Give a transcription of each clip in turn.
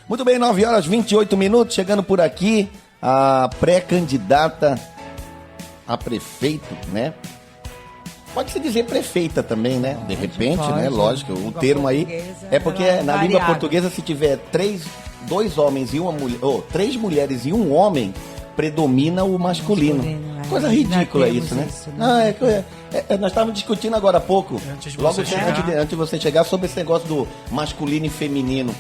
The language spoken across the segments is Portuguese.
Muito bem, 9h28, chegando por aqui, a pré-candidata a prefeito, né? Pode-se dizer prefeita também, né? De repente, pode, né? Lógico, o termo aí é porque na língua portuguesa, se tiver dois homens e uma mulher, ou três mulheres e um homem, predomina o masculino. Coisa ridícula isso, né? Isso, né? Nós estávamos discutindo agora há pouco, Antes de logo você chegar. antes de você chegar, sobre esse negócio do masculino e feminino.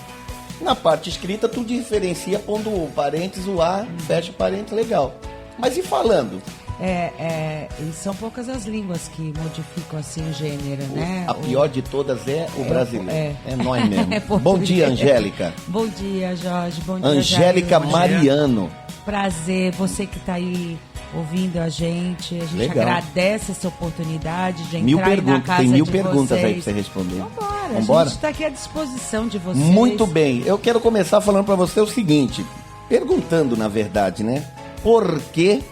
Na parte escrita, tu diferencia pondo o parênteses, o A, fecha o parênteses, legal. Mas e falando? E são poucas as línguas que modificam assim o gênero, né? A pior de todas é o brasileiro. É nós mesmo. É Bom dia, Angélica. Bom dia, Jorge. Bom dia, Angélica Jair. Mariano. Prazer, você que está aí ouvindo a gente Legal. agradece essa oportunidade de Mil entrar aí na perguntas, casa tem mil de perguntas vocês. aí para você responder. Vambora, a gente está aqui à disposição de vocês. Muito bem, eu quero começar falando para você o seguinte, perguntando na verdade, né? Por que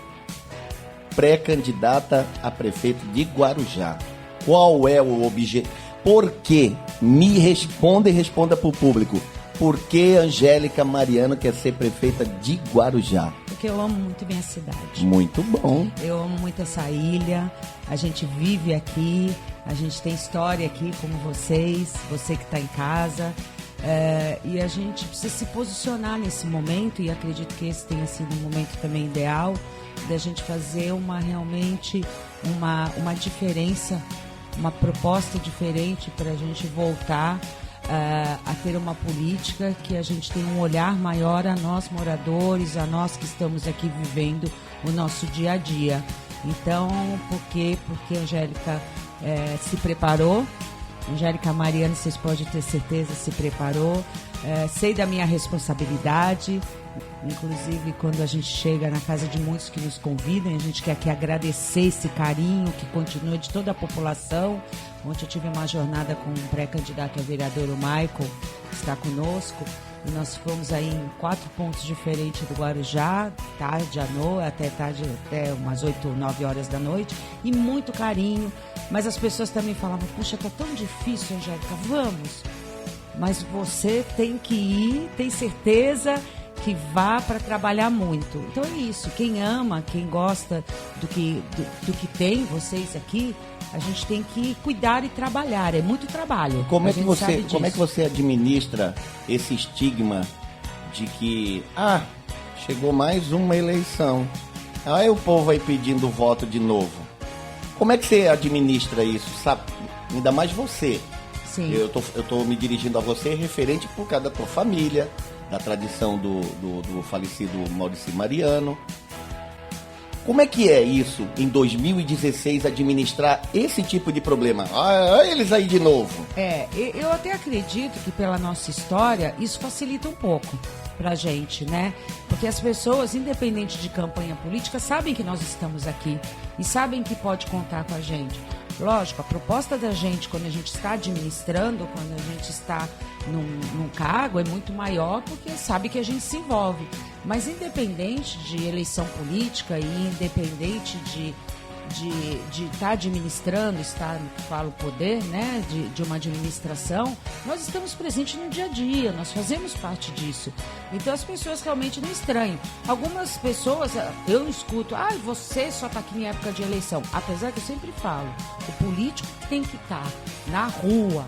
pré-candidata a prefeito de Guarujá? Qual é o objetivo? Por que? Me responda e responda para o público. Por que Angélica Mariano quer ser prefeita de Guarujá? Porque eu amo muito minha cidade. Muito bom. Eu amo muito essa ilha, a gente vive aqui, a gente tem história aqui como vocês, você que está em casa, e a gente precisa se posicionar nesse momento, e acredito que esse tenha sido um momento também ideal, da gente fazer realmente uma diferença, uma proposta diferente para a gente voltar a ter uma política que a gente tem um olhar maior a nós moradores, a nós que estamos aqui vivendo o nosso dia a dia. Então, por quê? Porque a Angélica se preparou, Angélica Mariano, vocês podem ter certeza, se preparou, sei da minha responsabilidade, inclusive quando a gente chega na casa de muitos que nos convidam, a gente quer aqui agradecer esse carinho que continua de toda a população. Ontem eu tive uma jornada com um pré-candidato a vereador, o Michael, que está conosco, e nós fomos aí em 4 pontos diferentes do Guarujá, tarde à noite, até umas 8 ou 9 horas da noite, e muito carinho, mas as pessoas também falavam, puxa, tá tão difícil, Angélica, vamos, mas você tem que ir, tem certeza que vá para trabalhar muito. Então é isso, quem ama, quem gosta do que tem, vocês aqui, a gente tem que cuidar e trabalhar, é muito trabalho. Como é que você administra esse estigma de que, chegou mais uma eleição, aí o povo vai pedindo voto de novo? Como é que você administra isso, sabe? Ainda mais você. Sim. Eu tô me dirigindo a você referente por causa da tua família, da tradição do falecido Maurício Mariano. Como é que é isso, em 2016, administrar esse tipo de problema? Eles aí de novo. Eu até acredito que pela nossa história, isso facilita um pouco pra gente, né? Porque as pessoas, independente de campanha política, sabem que nós estamos aqui e sabem que pode contar com a gente. Lógico, a proposta da gente, quando a gente está administrando, quando a gente está num cargo, é muito maior porque sabe que a gente se envolve. Mas independente de eleição política e independente de estar administrando, falo poder, né, de uma administração, nós estamos presentes no dia a dia, nós fazemos parte disso. Então as pessoas realmente não estranham. Algumas pessoas, eu escuto, você só está aqui em época de eleição. Apesar que eu sempre falo, o político que tem que estar na rua,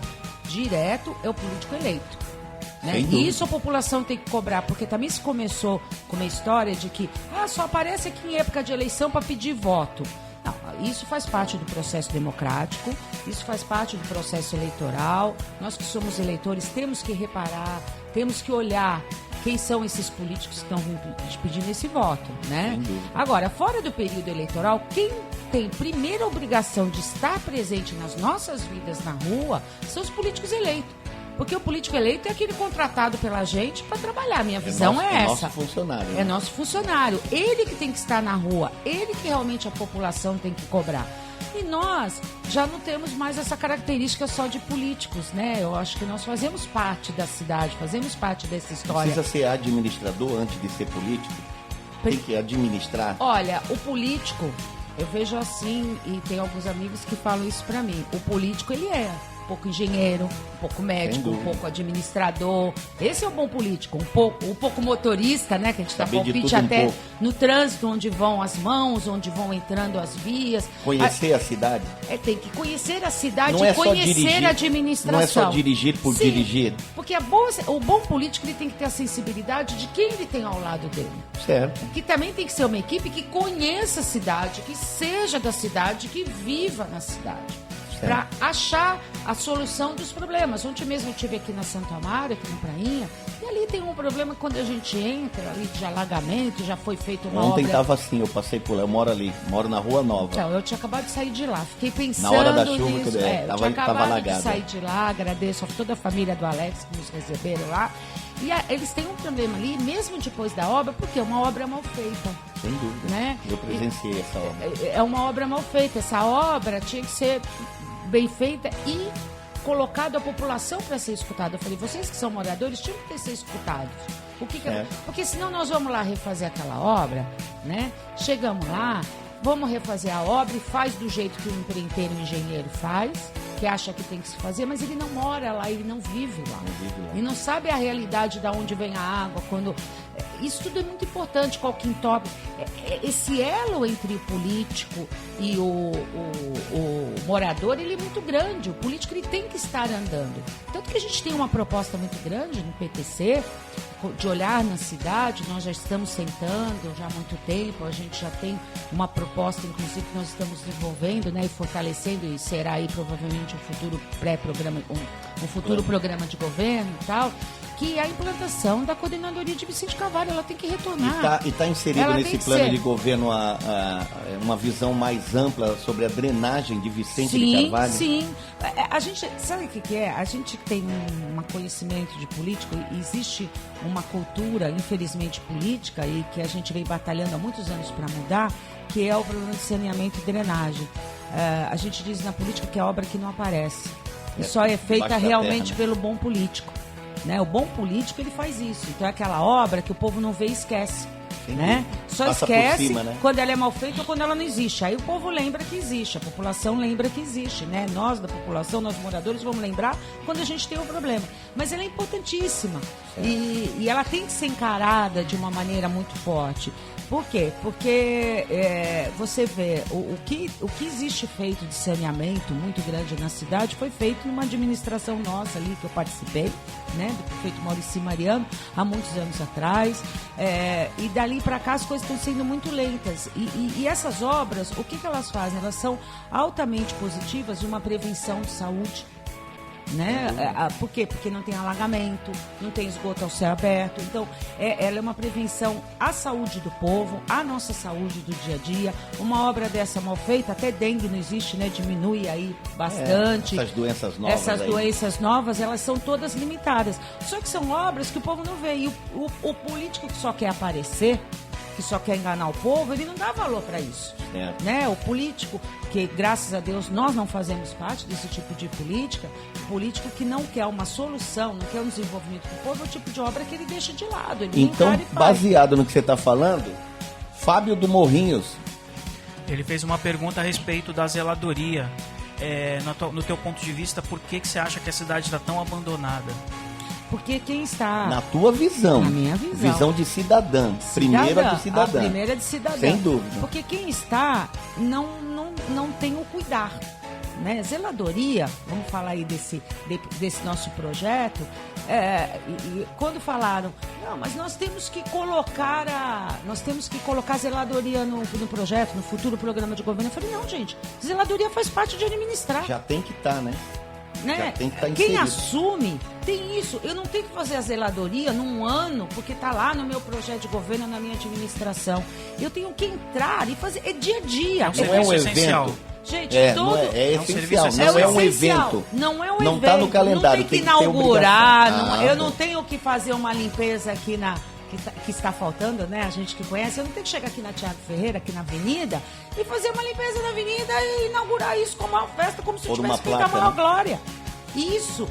direto, é o político eleito. Né? E isso a população tem que cobrar, porque também se começou com uma história de que só aparece aqui em época de eleição para pedir voto. Não, isso faz parte do processo democrático, isso faz parte do processo eleitoral. Nós que somos eleitores temos que reparar, temos que olhar quem são esses políticos que estão pedindo esse voto, né? Agora, fora do período eleitoral, quem tem primeira obrigação de estar presente nas nossas vidas na rua são os políticos eleitos. Porque o político eleito é aquele contratado pela gente para trabalhar. Minha visão é essa. É nosso funcionário. É nosso funcionário. Ele que tem que estar na rua. Ele que realmente a população tem que cobrar. E nós já não temos mais essa característica só de políticos, né? Eu acho que nós fazemos parte da cidade, fazemos parte dessa história. Precisa ser administrador antes de ser político? Tem que administrar? Olha, o político, eu vejo assim, e tem alguns amigos que falam isso para mim. O político, ele é pouco engenheiro, um pouco médico, um pouco administrador. Esse é o bom político, um pouco motorista, né? Que a gente dá palpite até no trânsito, onde vão as mãos, onde vão entrando as vias. Conhecer a cidade. Tem que conhecer a cidade e conhecer a administração. Não é só dirigir por dirigir. Porque o bom político ele tem que ter a sensibilidade de quem ele tem ao lado dele. Certo. Que também tem que ser uma equipe que conheça a cidade, que seja da cidade, que viva na cidade. Para achar a solução dos problemas. Ontem mesmo eu estive aqui na Santo Amaro, aqui na Prainha, e ali tem um problema que quando a gente entra ali de alagamento, já foi feita uma obra... Ontem estava assim, eu passei por lá, eu moro ali, moro na Rua Nova. Então, eu tinha acabado de sair de lá, fiquei pensando na hora da chuva nisso. Que eu tinha acabado de sair de lá, agradeço a toda a família do Alex que nos receberam lá. E eles têm um problema ali, mesmo depois da obra, porque é uma obra mal feita. Sem dúvida, né? Eu presenciei essa obra. É uma obra mal feita, essa obra tinha que ser bem feita e colocado a população para ser escutada. Eu falei, vocês que são moradores tinham que ser escutados. Porque senão nós vamos lá refazer aquela obra, né? Chegamos lá, vamos refazer a obra e faz do jeito que o empreiteiro, o engenheiro faz, que acha que tem que se fazer, mas ele não mora lá, ele não vive lá. E não sabe a realidade de onde vem a água, quando... Isso tudo é muito importante, qual que entope. Esse elo entre o político e o morador, ele é muito grande. O político ele tem que estar andando. Tanto que a gente tem uma proposta muito grande no PTC, de olhar na cidade, nós já estamos sentando já há muito tempo, a gente já tem uma proposta, inclusive, que nós estamos desenvolvendo, né, e fortalecendo, e será aí provavelmente um futuro pré-programa, um futuro programa de governo e tal, que é a implantação da coordenadoria de Vicente Carvalho, ela tem que retornar. E está inserido nesse plano de governo uma visão mais ampla sobre a drenagem de Vicente de Carvalho? Sim, a gente, sabe o que é? A gente tem um conhecimento de político, e existe uma cultura, infelizmente, política, e que a gente vem batalhando há muitos anos para mudar, que é o problema de saneamento e drenagem. A gente diz na política que é obra que não aparece, e só é feita realmente pelo bom político. Né? O bom político ele faz isso. Então é aquela obra que o povo não vê e esquece. Né? Só passa esquece cima, né? Quando ela é mal feita ou quando ela não existe. Aí o povo lembra que existe, a população lembra que existe. Né? Nós da população, nós moradores, vamos lembrar quando a gente tem um problema. Mas ela é importantíssima. E ela tem que ser encarada de uma maneira muito forte. Por quê? Porque você vê, o que existe feito de saneamento muito grande na cidade foi feito numa administração nossa ali, que eu participei, né, do prefeito Maurício Mariano, há muitos anos atrás, e dali para cá as coisas estão sendo muito lentas. E essas obras, o que elas fazem? Elas são altamente positivas de uma prevenção de saúde. Né? Por quê? Porque não tem alagamento, não tem esgoto ao céu aberto. Então, ela é uma prevenção à saúde do povo, à nossa saúde do dia a dia. Uma obra dessa mal feita, até dengue não existe, né? Diminui aí bastante. Essas doenças novas. Doenças novas, elas são todas limitadas. Só que são obras que o povo não vê. E o político que só quer aparecer, que só quer enganar o povo, ele não dá valor para isso. Né? O político, que graças a Deus nós não fazemos parte desse tipo de política, o político que não quer uma solução, não quer um desenvolvimento do povo, é o tipo de obra que ele deixa de lado. Ele então, baseado no que você está falando, Fábio do Morrinhos. Ele fez uma pergunta a respeito da zeladoria. No teu ponto de vista, por que você acha que a cidade está tão abandonada? Porque quem está... Na tua visão. Na minha visão. Visão de cidadã. Primeira de cidadã. A primeira de cidadã. Sem dúvida. Porque quem está não tem o cuidar. Né? Zeladoria, vamos falar aí desse nosso projeto, e quando falaram, não, mas nós temos que colocar a zeladoria no projeto, no futuro programa de governo. Eu falei, não, gente, zeladoria faz parte de administrar. Já tem que estar, né? Né? Quem assume tem isso. Eu não tenho que fazer a zeladoria num ano porque está lá no meu projeto de governo, na minha administração. Eu tenho que entrar e fazer. É dia a dia. Não é um essencial. Gente, é essencial. Não é um evento. Não é um evento. Não está no calendário. Não tem que inaugurar. Eu não tenho que fazer uma limpeza aqui que está faltando, né? A gente que conhece, eu não tenho que chegar aqui na Thiago Ferreira, aqui na Avenida, e fazer uma limpeza na Avenida e inaugurar isso como uma festa, como se tivesse feito a maior glória. Isso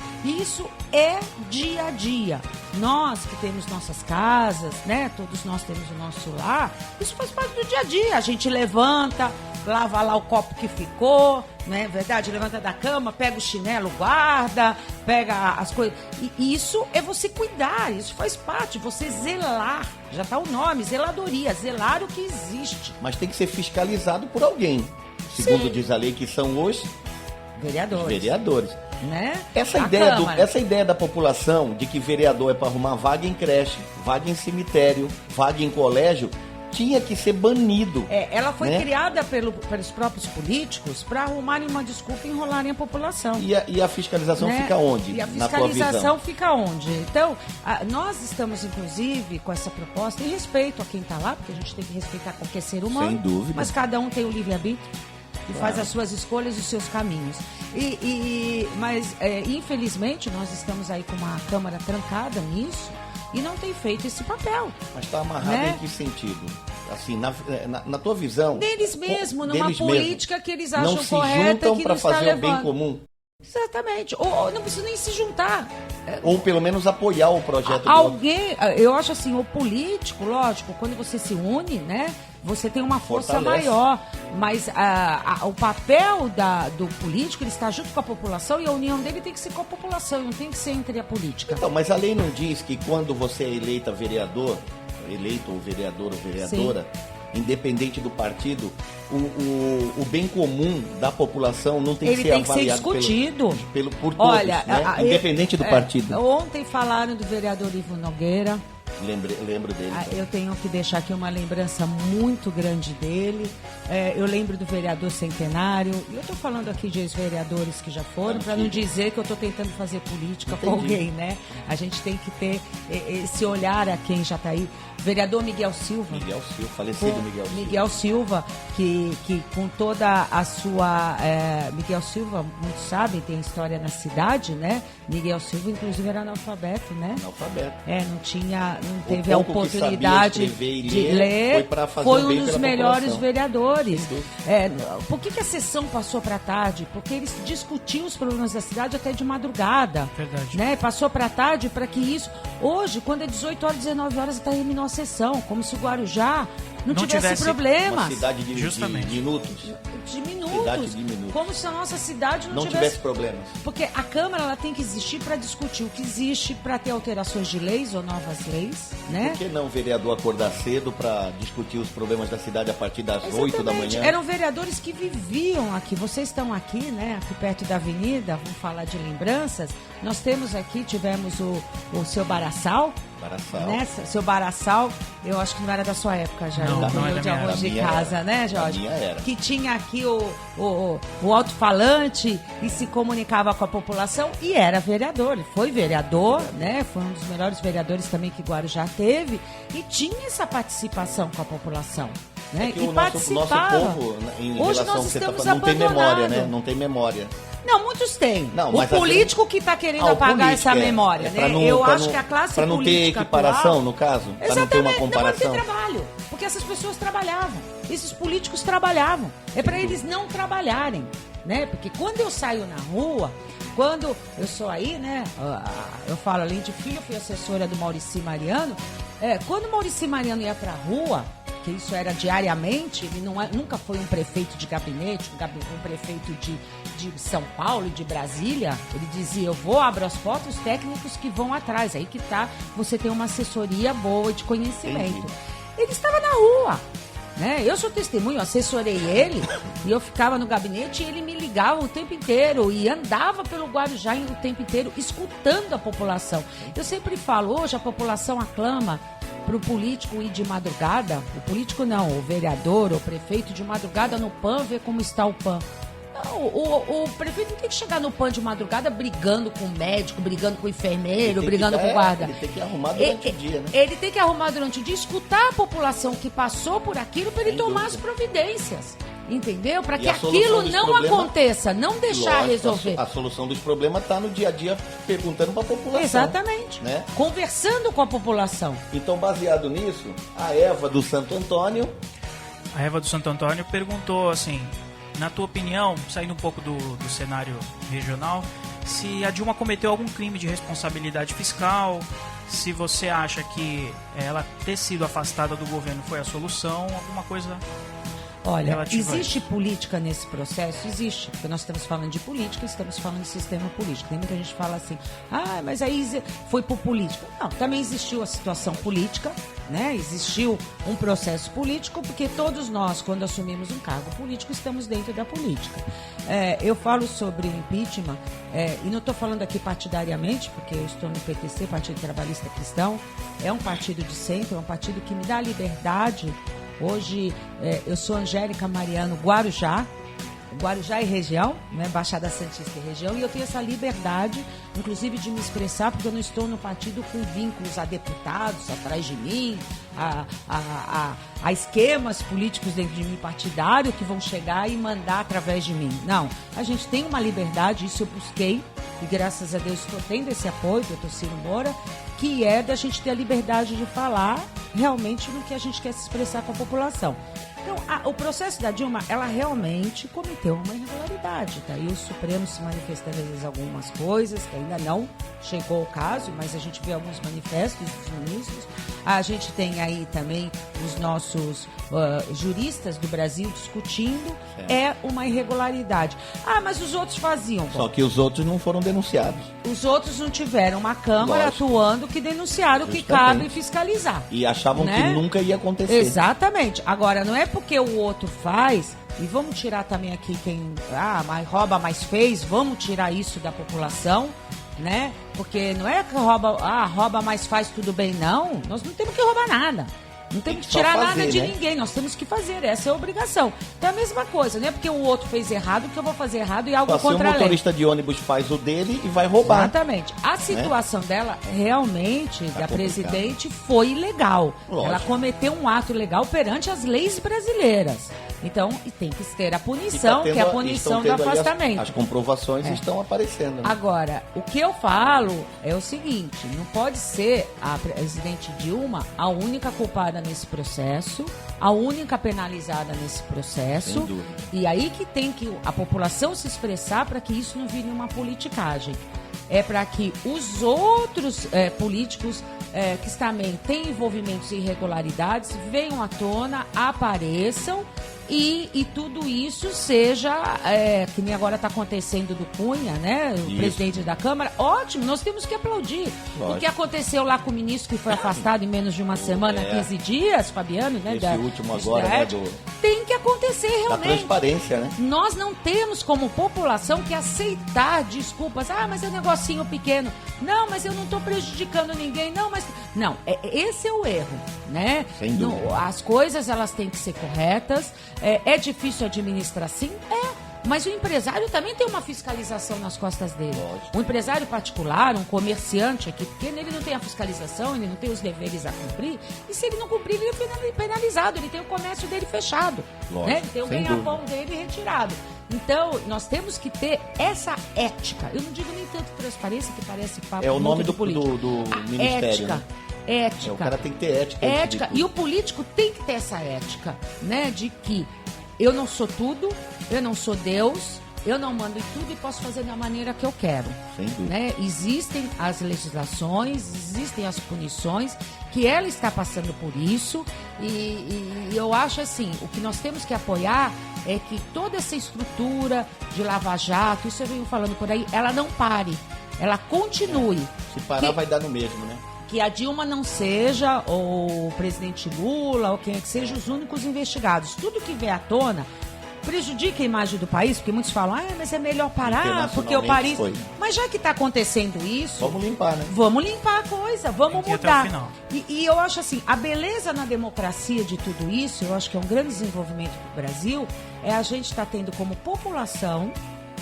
é dia a dia. Nós que temos nossas casas, né? Todos nós temos o nosso lar. Isso faz parte do dia a dia. A gente levanta, lava lá o copo que ficou, né? Verdade, levanta da cama, pega o chinelo, guarda, pega as coisas. E isso é você cuidar, isso faz parte, você zelar. Já está o nome, zeladoria, zelar o que existe. Mas tem que ser fiscalizado por alguém. Segundo diz a lei, que são os vereadores. Né? Essa ideia da população de que vereador é para arrumar vaga em creche, vaga em cemitério, vaga em colégio, tinha que ser banido. Ela foi né? criada pelos próprios políticos para arrumarem uma desculpa e enrolarem a população. E a fiscalização né? fica onde? E a na tua visão? fiscalização fica onde? Então, nós estamos, inclusive, com essa proposta, em respeito a quem está lá, porque a gente tem que respeitar qualquer ser humano. Sem dúvida. Mas cada um tem o livre-arbítrio. E faz as suas escolhas e os seus caminhos. Mas, infelizmente, nós estamos aí com uma Câmara trancada nisso e não tem feito esse papel. Mas está amarrado né? em que sentido? Assim, na tua visão... Deles mesmo, numa deles política mesmo. que eles acham não se correta juntam que para não está fazer o bem levando. comum? Exatamente. Ou não precisa nem se juntar. Ou pelo menos apoiar o projeto do Alguém, eu acho assim, o político, lógico, quando você se une, né? Você tem uma força Fortalece. maior, mas o papel do político, ele está junto com a população e a união dele tem que ser com a população, não tem que ser entre a política. Então, mas a lei não diz que quando você é eleito ou vereador ou vereadora, independente do partido, o bem comum da população não tem que ser avaliado. Ele tem que ser discutido. Por todos, Olha, né? Independente do partido. Ontem falaram do vereador Ivo Nogueira. Lembro dele. Eu tenho que deixar aqui uma lembrança muito grande dele. Eu lembro do vereador Centenário. E eu estou falando aqui de ex-vereadores que já foram, para não dizer que eu estou tentando fazer política com alguém, né? A gente tem que ter esse olhar a quem já está aí. Vereador Miguel Silva. Falecido Miguel Silva, que com toda a sua... Miguel Silva, muitos sabem, tem história na cidade, né? Miguel Silva, inclusive, era analfabeto, né? Não teve a oportunidade de ler. Foi um dos melhores vereadores. Por que a sessão passou para tarde? Porque eles discutiam os problemas da cidade até de madrugada. Verdade. Né? Passou para tarde para que isso... Hoje, quando é 18 horas, 19 horas, está terminou a sessão. Como se o Guarujá não tivesse problemas. Uma cidade de minutos. De minutos. Cidade de minutos. Como se a nossa cidade não tivesse problemas. Porque a Câmara ela tem que existir para discutir o que existe, para ter alterações de leis ou novas leis, né? Por que não o vereador acordar cedo para discutir os problemas da cidade a partir das 8 da manhã? Eram vereadores que viviam aqui. Vocês estão aqui, né? Aqui perto da avenida, vamos falar de lembranças. Nós tivemos o seu Baraçal. Né? Seu Baraçal, eu acho que não era da sua época já. Não era de arroz de casa, né, Jorge? Era. Que tinha aqui o alto-falante e se comunicava com a população e era vereador. Ele foi vereador, né? Foi um dos melhores vereadores também que Guarujá teve e tinha essa participação com a população. Né? E participava. Nosso povo, em Hoje relação nós a você estamos não tem memória, né? abandonados. Não tem memória. Não, muitos têm. Não, o político que está querendo apagar essa memória, né? Eu acho que a classe política para não ter equiparação, atual, no caso? Para exatamente, não ter uma comparação? Não, para ter trabalho. Porque essas pessoas trabalhavam. Esses políticos trabalhavam. É para eles não trabalharem, né? Porque quando eu saio na rua, quando eu sou aí, né? Eu falo, além de filho, eu fui assessora do Maurici Mariano. Quando o Maurici Mariano ia para a rua, que isso era diariamente, ele nunca foi um prefeito de gabinete, um prefeito de São Paulo, de Brasília. Ele dizia, eu vou, abro as portas, os técnicos que vão atrás. Aí que tá, você tem uma assessoria boa de conhecimento. Entendi. Ele estava na rua, né? Eu sou testemunho, assessorei ele e eu ficava no gabinete e ele me ligava o tempo inteiro e andava pelo Guarujá o tempo inteiro, escutando a população. Eu sempre falo, hoje a população aclama para o político ir de madrugada, o político não, o vereador, o prefeito de madrugada no PAN, ver como está o PAN. Não, o prefeito não tem que chegar no PAN de madrugada brigando com o médico, brigando com o enfermeiro, brigando com o guarda. Ele tem que arrumar durante o dia, né? Ele tem que arrumar durante o dia, escutar a população que passou por aquilo para ele tomar as providências. Entendeu? Para que aquilo não aconteça, não deixar resolver. A solução dos problemas está no dia a dia perguntando para a população. Exatamente. Né? Conversando com a população. Então, baseado nisso, a Eva do Santo Antônio perguntou assim, na tua opinião, saindo um pouco do cenário regional, se a Dilma cometeu algum crime de responsabilidade fiscal, se você acha que ela ter sido afastada do governo foi a solução, alguma coisa... Olha, existe política nesse processo? Existe, porque nós estamos falando de política, estamos falando de sistema político. Tem muita gente que fala assim, mas aí foi por política. Não, também existiu a situação política, né? Existiu um processo político, porque todos nós, quando assumimos um cargo político, estamos dentro da política. Eu falo sobre o impeachment, e não estou falando aqui partidariamente, porque eu estou no PTC, Partido Trabalhista Cristão, é um partido de centro, é um partido que me dá liberdade. Hoje, eu sou Angélica Mariano Guarujá e região, né, Baixada Santista e região, e eu tenho essa liberdade, inclusive, de me expressar, porque eu não estou no partido com vínculos a deputados atrás de mim, a esquemas políticos dentro de mim partidário que vão chegar e mandar através de mim. Não, a gente tem uma liberdade, isso eu busquei, e graças a Deus estou tendo esse apoio do Ciro Moura, que é da gente ter a liberdade de falar realmente no que a gente quer se expressar com a população. Então, o processo da Dilma, ela realmente cometeu uma irregularidade. Tá? E o Supremo se manifestando às vezes algumas coisas, que ainda não chegou ao caso, mas a gente vê alguns manifestos dos ministros. A gente tem aí também os nossos juristas do Brasil discutindo. É uma irregularidade. Mas os outros faziam. Só que os outros não foram denunciados. Os outros não tiveram uma Câmara atuando que denunciaram que cabe fiscalizar. E achavam, né, que nunca ia acontecer. Exatamente. Agora, não é porque o outro faz, e vamos tirar também aqui quem mais rouba, mais fez, vamos tirar isso da população, né? Porque não é que rouba, mais faz, tudo bem, não. Nós não temos que roubar nada. Não temos que tirar nada de ninguém, nós temos que fazer, essa é a obrigação. Então é a mesma coisa, não é porque o outro fez errado que eu vou fazer errado e algo contra a lei. Se o motorista de ônibus faz o dele e vai roubar. Exatamente. A situação dela, realmente, da presidente, foi ilegal. Lógico. Ela cometeu um ato ilegal perante as leis brasileiras. Então, e tem que ter a punição, que é a punição do afastamento. As comprovações estão aparecendo. Né? Agora, o que eu falo é o seguinte, não pode ser a presidente Dilma a única culpada nesse processo, a única penalizada nesse processo, e aí que tem que a população se expressar para que isso não vire uma politicagem. É para que os outros políticos que também têm envolvimentos e irregularidades venham à tona, apareçam e tudo isso seja, que nem agora está acontecendo do Cunha, né? O presidente da Câmara. Ótimo, nós temos que aplaudir. Lógico. O que aconteceu lá com o ministro que foi afastado em menos de uma semana, 15 dias, Fabiano, né? Esse último agora, né? Tem que acontecer realmente. Da transparência, né? Nós não temos como população que aceitar desculpas. Mas é um negocinho pequeno. Não, mas eu não estou prejudicando ninguém. Não, mas... Não, esse é o erro, né? Sem dúvida. As coisas, elas têm que ser corretas. É difícil administrar, sim? Mas o empresário também tem uma fiscalização nas costas dele. Lógico. Um empresário particular, um comerciante aqui pequeno, ele não tem a fiscalização, ele não tem os deveres a cumprir. E se ele não cumprir, ele é penalizado, ele tem o comércio dele fechado. Né? Ele tem o ganha-pão dele retirado. Então, nós temos que ter essa ética. Eu não digo nem tanto transparência, que parece papo é o nome do ministério. Ética. Né? Ética. O cara tem que ter ética. Ética. E o político tem que ter essa ética, né? De que eu não sou tudo, eu não sou Deus, eu não mando em tudo e posso fazer da maneira que eu quero. Sem dúvida. Né? Existem as legislações, existem as punições, que ela está passando por isso. E eu acho assim, o que nós temos que apoiar é que toda essa estrutura de Lava Jato, isso eu venho falando por aí, ela não pare, ela continue. Se parar, vai dar no mesmo, né? Que a Dilma não seja, ou o presidente Lula, ou quem é que seja, os únicos investigados. Tudo que vier à tona prejudica a imagem do país, porque muitos falam, mas é melhor parar, porque o Paris... Mas já que está acontecendo isso... Vamos limpar, né? Vamos limpar a coisa, vamos mudar. E eu acho assim, a beleza na democracia de tudo isso, eu acho que é um grande desenvolvimento do Brasil, é a gente estar tendo como população,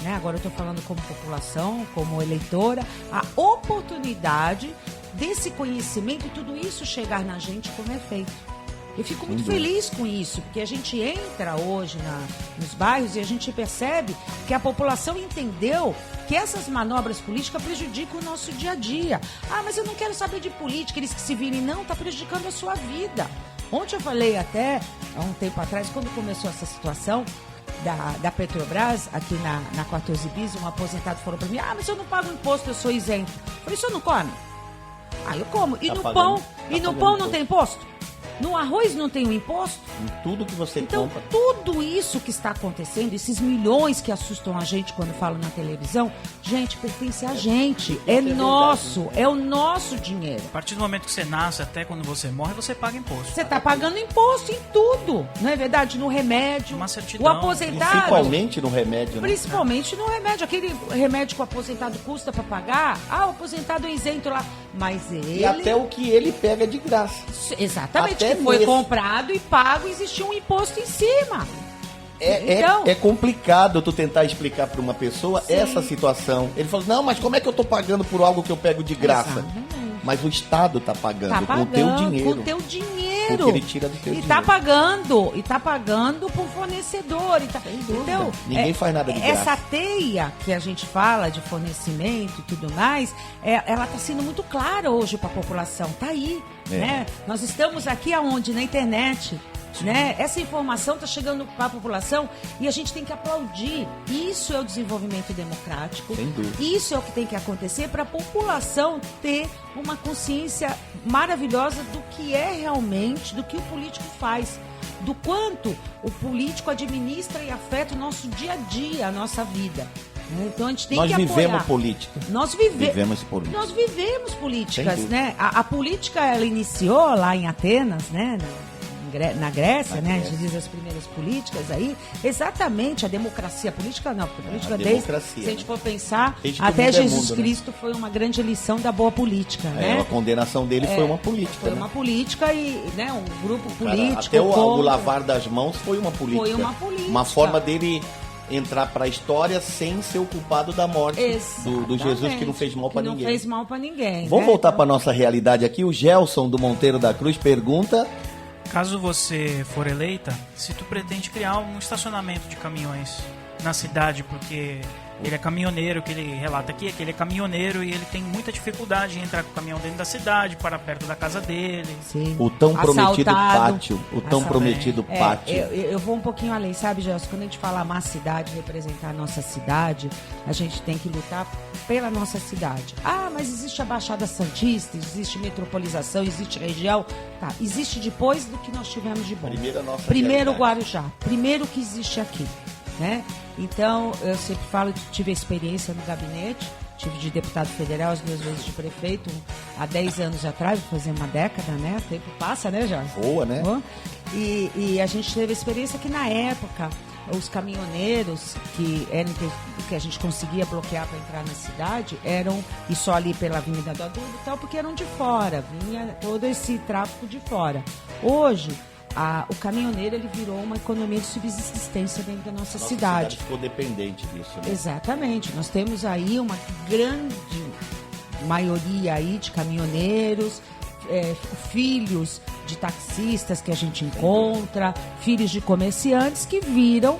né? Agora eu estou falando como população, como eleitora, a oportunidade desse conhecimento e tudo isso chegar na gente como é feito. Eu fico muito feliz com isso, porque a gente entra hoje nos bairros e a gente percebe que a população entendeu que essas manobras políticas prejudicam o nosso dia a dia. Mas eu não quero saber de política, eles que se virem, não, está prejudicando a sua vida. Ontem eu falei até, há um tempo atrás, quando começou essa situação da Petrobras, aqui na 14 Bis, um aposentado falou para mim, mas eu não pago imposto, eu sou isento. Eu falei, o senhor não come? Ah, eu como. E Tá no pagando- pão? tá E no pagando pão não imposto. tem imposto? No arroz não tem o imposto? Em tudo que você Então, compra. tudo isso que está acontecendo, esses milhões que assustam a gente quando falam na televisão, gente, pertence a gente. É verdade, nosso, né? é o nosso dinheiro. A partir do momento que você nasce até quando você morre, você paga imposto. Você está pagando imposto em tudo, não é verdade? No remédio, Uma certidão, o aposentado... Principalmente no remédio, né? Principalmente no remédio. Aquele remédio que o aposentado custa para pagar, o aposentado é isento lá. Mas ele... E até o que ele pega de graça. Exatamente, até que foi nesse- comprado e pago, existia um imposto em cima. Então- É complicado tu tentar explicar para uma pessoa Sim. essa situação. Ele falou, não, mas como é que eu tô pagando por algo que eu pego de graça? Exatamente. Mas o Estado tá pagando, Tá com pagando o teu dinheiro. com o teu dinheiro. Com o que ele tira do teu e dinheiro. tá pagando por fornecedor. E tá... Então, Ninguém faz nada de essa graça. teia que a gente fala de fornecimento e tudo mais, ela tá sendo muito clara hoje para a população. Tá aí, É. né? Nós estamos aqui aonde? Na internet. Né? Essa informação está chegando para a população e a gente tem que aplaudir. Isso é o desenvolvimento democrático. Sem dúvida. Isso é o que tem que acontecer para a população ter uma consciência maravilhosa do que é realmente, do que o político faz, do quanto o político administra e afeta o nosso dia a dia, a nossa vida. Então a gente tem Nós que apoiar. vivemos política. Nós Vivemos política. Nós vivemos políticas, Sem dúvida. né? A política, ela iniciou lá em Atenas, né? Na Grécia, Na né? A Grécia. gente diz as primeiras políticas aí, exatamente a democracia. A política não, porque a política democracia, se a gente né? for pensar, Desde que o até mundo é Jesus mundo, né? Cristo foi uma grande lição da boa política, né? A condenação dele foi uma política. Foi né? uma política e, né, um grupo Cara, político. até o contra- lavar das mãos foi uma política. Foi uma política. Uma forma dele entrar para a história sem ser o culpado da morte do Jesus que não fez mal para Que ninguém. não fez mal para ninguém. Vamos né? voltar para nossa realidade aqui. O Gelson do Monteiro da Cruz pergunta: Caso você for eleita, se tu pretende criar um estacionamento de caminhões na cidade, porque ele é caminhoneiro, que ele relata aqui é que ele é caminhoneiro e ele tem muita dificuldade em entrar com o caminhão dentro da cidade, para perto da casa dele. Sim. o tão prometido Assaltado. pátio, o tão Assaltado. prometido pátio. Eu vou um pouquinho além, sabe, Gelson? Quando a gente fala amar a cidade, representar a nossa cidade, a gente tem que lutar pela nossa cidade. Ah, mas existe a Baixada Santista, existe metropolização, existe região. Tá, existe depois do que nós tivemos de bom. Primeiro a nossa Primeiro o realidade. Guarujá, primeiro o que existe aqui, né? Então, eu sempre falo que tive experiência no gabinete, tive de deputado federal, as 2 vezes de prefeito, há 10 anos atrás, vou fazer uma década, né? O tempo passa, né, Jorge? Boa, né? E a gente teve experiência que na época os caminhoneiros que a gente conseguia bloquear para entrar na cidade eram, e só ali pela Avenida do Adubo e tal, porque eram de fora, vinha todo esse tráfico de fora. Hoje, o caminhoneiro ele virou uma economia de subsistência dentro da nossa cidade. ficou dependente disso. Né? Exatamente. Nós temos aí uma grande maioria aí de caminhoneiros, filhos de taxistas que a gente encontra, filhos de comerciantes que viram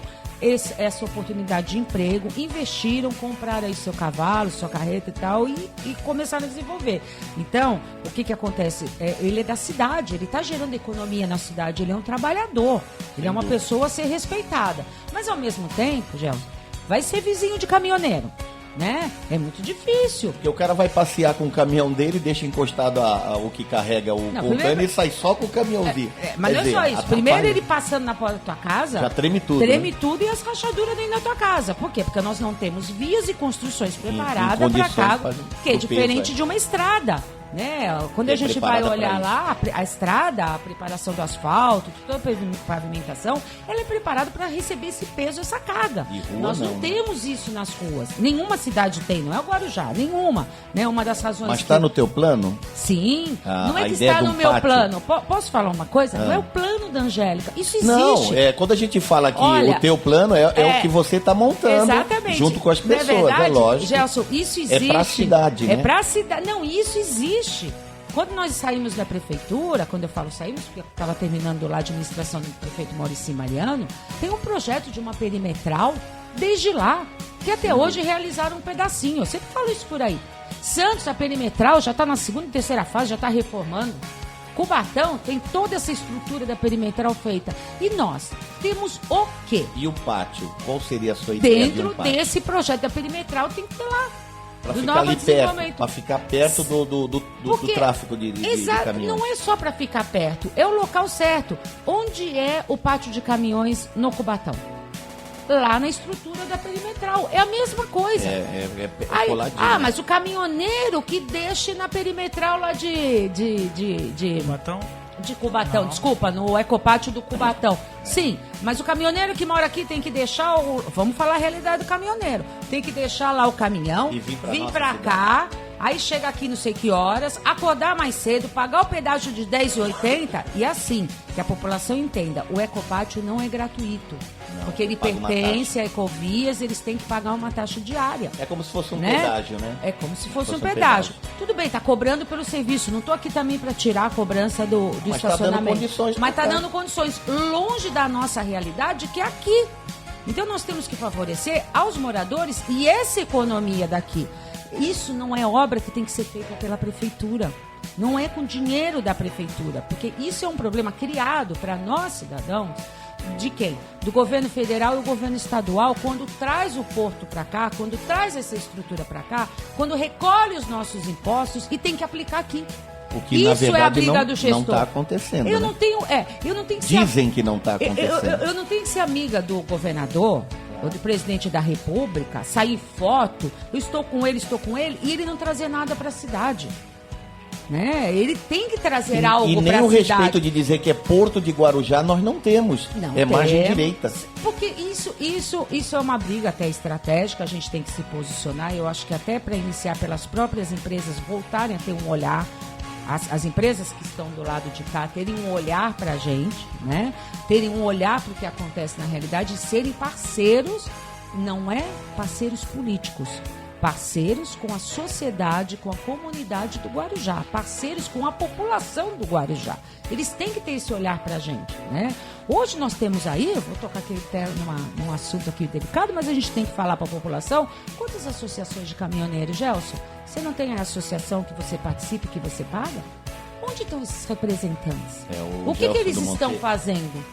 essa oportunidade de emprego, investiram, compraram aí seu cavalo, sua carreta e tal, e começaram a desenvolver. Então, o que acontece? Ele é da cidade, ele está gerando economia na cidade, ele é um trabalhador, ele é uma pessoa a ser respeitada. Mas, ao mesmo tempo, Gelson, vai ser vizinho de caminhoneiro, né? É muito difícil. Porque o cara vai passear com o caminhão dele, deixa encostado o que carrega o Não, contêiner primeiro- e sai só com o caminhãozinho. Mas Quer não é dizer, só isso. atrapalha. Primeiro ele passando na porta da tua casa, Já treme tudo. treme né? tudo e as rachaduras dentro da tua casa. Por quê? Porque nós não temos vias e construções preparadas para condições carro, pra- que é pro diferente peso, de uma estrada. Né? Quando Que é a gente vai preparada olhar pra lá, a estrada, a preparação do asfalto, toda a pavimentação, ela é preparada para receber esse peso, essa carga. E rua Nós não não, né? temos isso nas ruas. Nenhuma cidade tem, não é o Guarujá, nenhuma. Né? Uma das razões Mas está que- no teu plano? Sim, não A é que ideia está de no um meu pátio. plano. Posso falar uma coisa? Não é o plano da Angélica. Isso existe. Não, quando a gente fala que Olha, o teu plano é o que você está montando Exatamente. junto com as Não pessoas, é verdade, lógico. Gelson, isso existe. É pra cidade, É né? pra cidade. Não, isso existe. Quando nós saímos da prefeitura, quando eu falo saímos, porque eu estava terminando lá a administração do prefeito Maurício Mariano, tem um projeto de uma perimetral desde lá, que até hoje realizaram um pedacinho. Eu sempre falo isso por aí. Santos, a perimetral, já está na 2ª e 3ª fase, já está reformando. Cubatão tem toda essa estrutura da perimetral feita. E nós temos o quê? E o pátio? Qual seria a sua ideia de Dentro um pátio? desse projeto da perimetral tem que ter lá. Pra do ficar Nova ali perto, Desenvolvimento. para ficar perto do tráfego de Exato, caminhões. não é só para ficar perto, é o local certo. Onde é o pátio de caminhões no Cubatão? Lá na estrutura da perimetral. É a mesma coisa. Aí, coladinho, ah, né? mas o caminhoneiro que deixe na perimetral lá de Cubatão? de Cubatão, Não. desculpa, no Ecopátio do Cubatão. Sim, mas o caminhoneiro que mora aqui tem que deixar vamos falar a realidade do caminhoneiro. Tem que deixar lá o caminhão, E vir vir nossa pra cidade. cá, aí chega aqui não sei que horas, acordar mais cedo, pagar o pedágio de R$10,80 e assim, que a população entenda, o Ecopátio não é gratuito. Não, porque ele paga uma pertence a Ecovias, eles têm que pagar uma taxa diária. É como se fosse um Né? pedágio, né? É como se fosse um pedágio. Tudo bem, tá cobrando pelo serviço. Não tô aqui também para tirar a cobrança do Mas tá dando estacionamento. condições Mas pra tá cá. dando condições longe da nossa realidade, que é aqui. Então nós temos que favorecer aos moradores e essa economia daqui. Isso não é obra que tem que ser feita pela prefeitura. Não é com dinheiro da prefeitura, porque isso é um problema criado para nós cidadãos. De quem? Do governo federal e o governo estadual, quando traz o porto para cá, quando traz essa estrutura para cá, quando recolhe os nossos impostos e tem que aplicar aqui. O que, na Isso é a verdade, briga do gestor. não está acontecendo. Eu né? não tenho, eu não tenho que ser Dizem que não está acontecendo. eu não tenho que ser amiga do governador ou do presidente da República, sair foto, eu estou com ele, e ele não trazer nada para a cidade. Né? Ele tem que trazer algo E para nem a o cidade. respeito de dizer que é Porto de Guarujá nós não temos. Não é margem temos, direita. Porque isso é uma briga até estratégica, a gente tem que se posicionar. Eu acho que até para iniciar pelas próprias empresas voltarem a ter um olhar, as empresas que estão do lado de cá terem um olhar para a gente, né? Terem um olhar para o que acontece na realidade e serem parceiros, não é parceiros políticos. Parceiros com a sociedade, com a comunidade do Guarujá, parceiros com a população do Guarujá. Eles têm que ter esse olhar para a gente, né? Hoje nós temos aí, eu vou tocar aqui num assunto aqui delicado, mas a gente tem que falar para a população, quantas associações de caminhoneiros, Gelson? Você não tem a associação que você participe, que você paga? Onde estão esses representantes? O que Gelson eles do estão Monteiro. fazendo?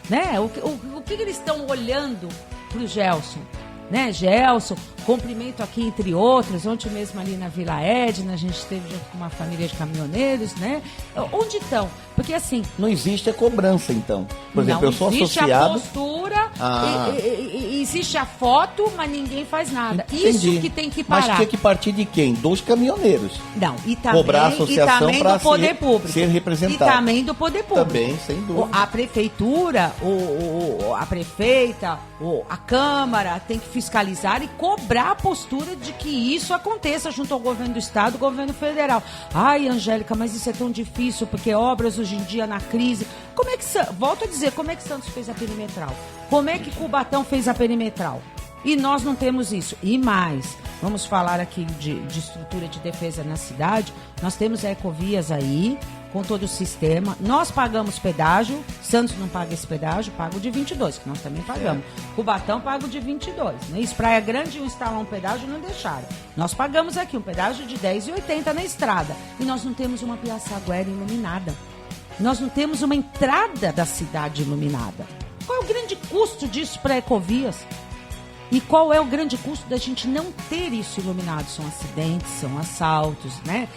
Né? O que eles estão olhando para o Gelson? Né, Gelson, cumprimento aqui entre outros, ontem mesmo ali na Vila Edna, a gente esteve junto com uma família de caminhoneiros, né? Onde estão? Porque assim... Não existe a cobrança, então. Por exemplo, eu sou existe associado... a postura, Ah. existe a foto, mas ninguém faz nada. Entendi. Isso que tem que parar. Mas tinha que partir de quem? Dos caminhoneiros. Não, e também, Cobrar a associação também pra do poder ser- público. ser representado. E também do poder público. Também, sem dúvida. A prefeitura, a prefeita, a Câmara tem que fiscalizar e cobrar a postura de que isso aconteça junto ao governo do Estado e governo federal. Ai, Angélica, mas isso é tão difícil, porque obras hoje em dia na crise. Como é que, volto a dizer, como é que Santos fez a perimetral? Como é que Cubatão fez a perimetral? E nós não temos isso. E mais, vamos falar aqui de estrutura de defesa na cidade. Nós temos a Ecovias aí, com todo o sistema. Nós pagamos pedágio. Santos não paga esse pedágio, paga o de 22, que nós também pagamos. Cubatão paga o de 22. Né? Isso, Praia Grande iam instalar um pedágio não deixaram. Nós pagamos aqui um pedágio de R$10,80 na estrada. E nós não temos uma Piaçaguera iluminada. Nós não temos uma entrada da cidade iluminada. Qual é o grande custo disso para a Ecovias? E qual é o grande custo da gente não ter isso iluminado? São acidentes, são assaltos, né?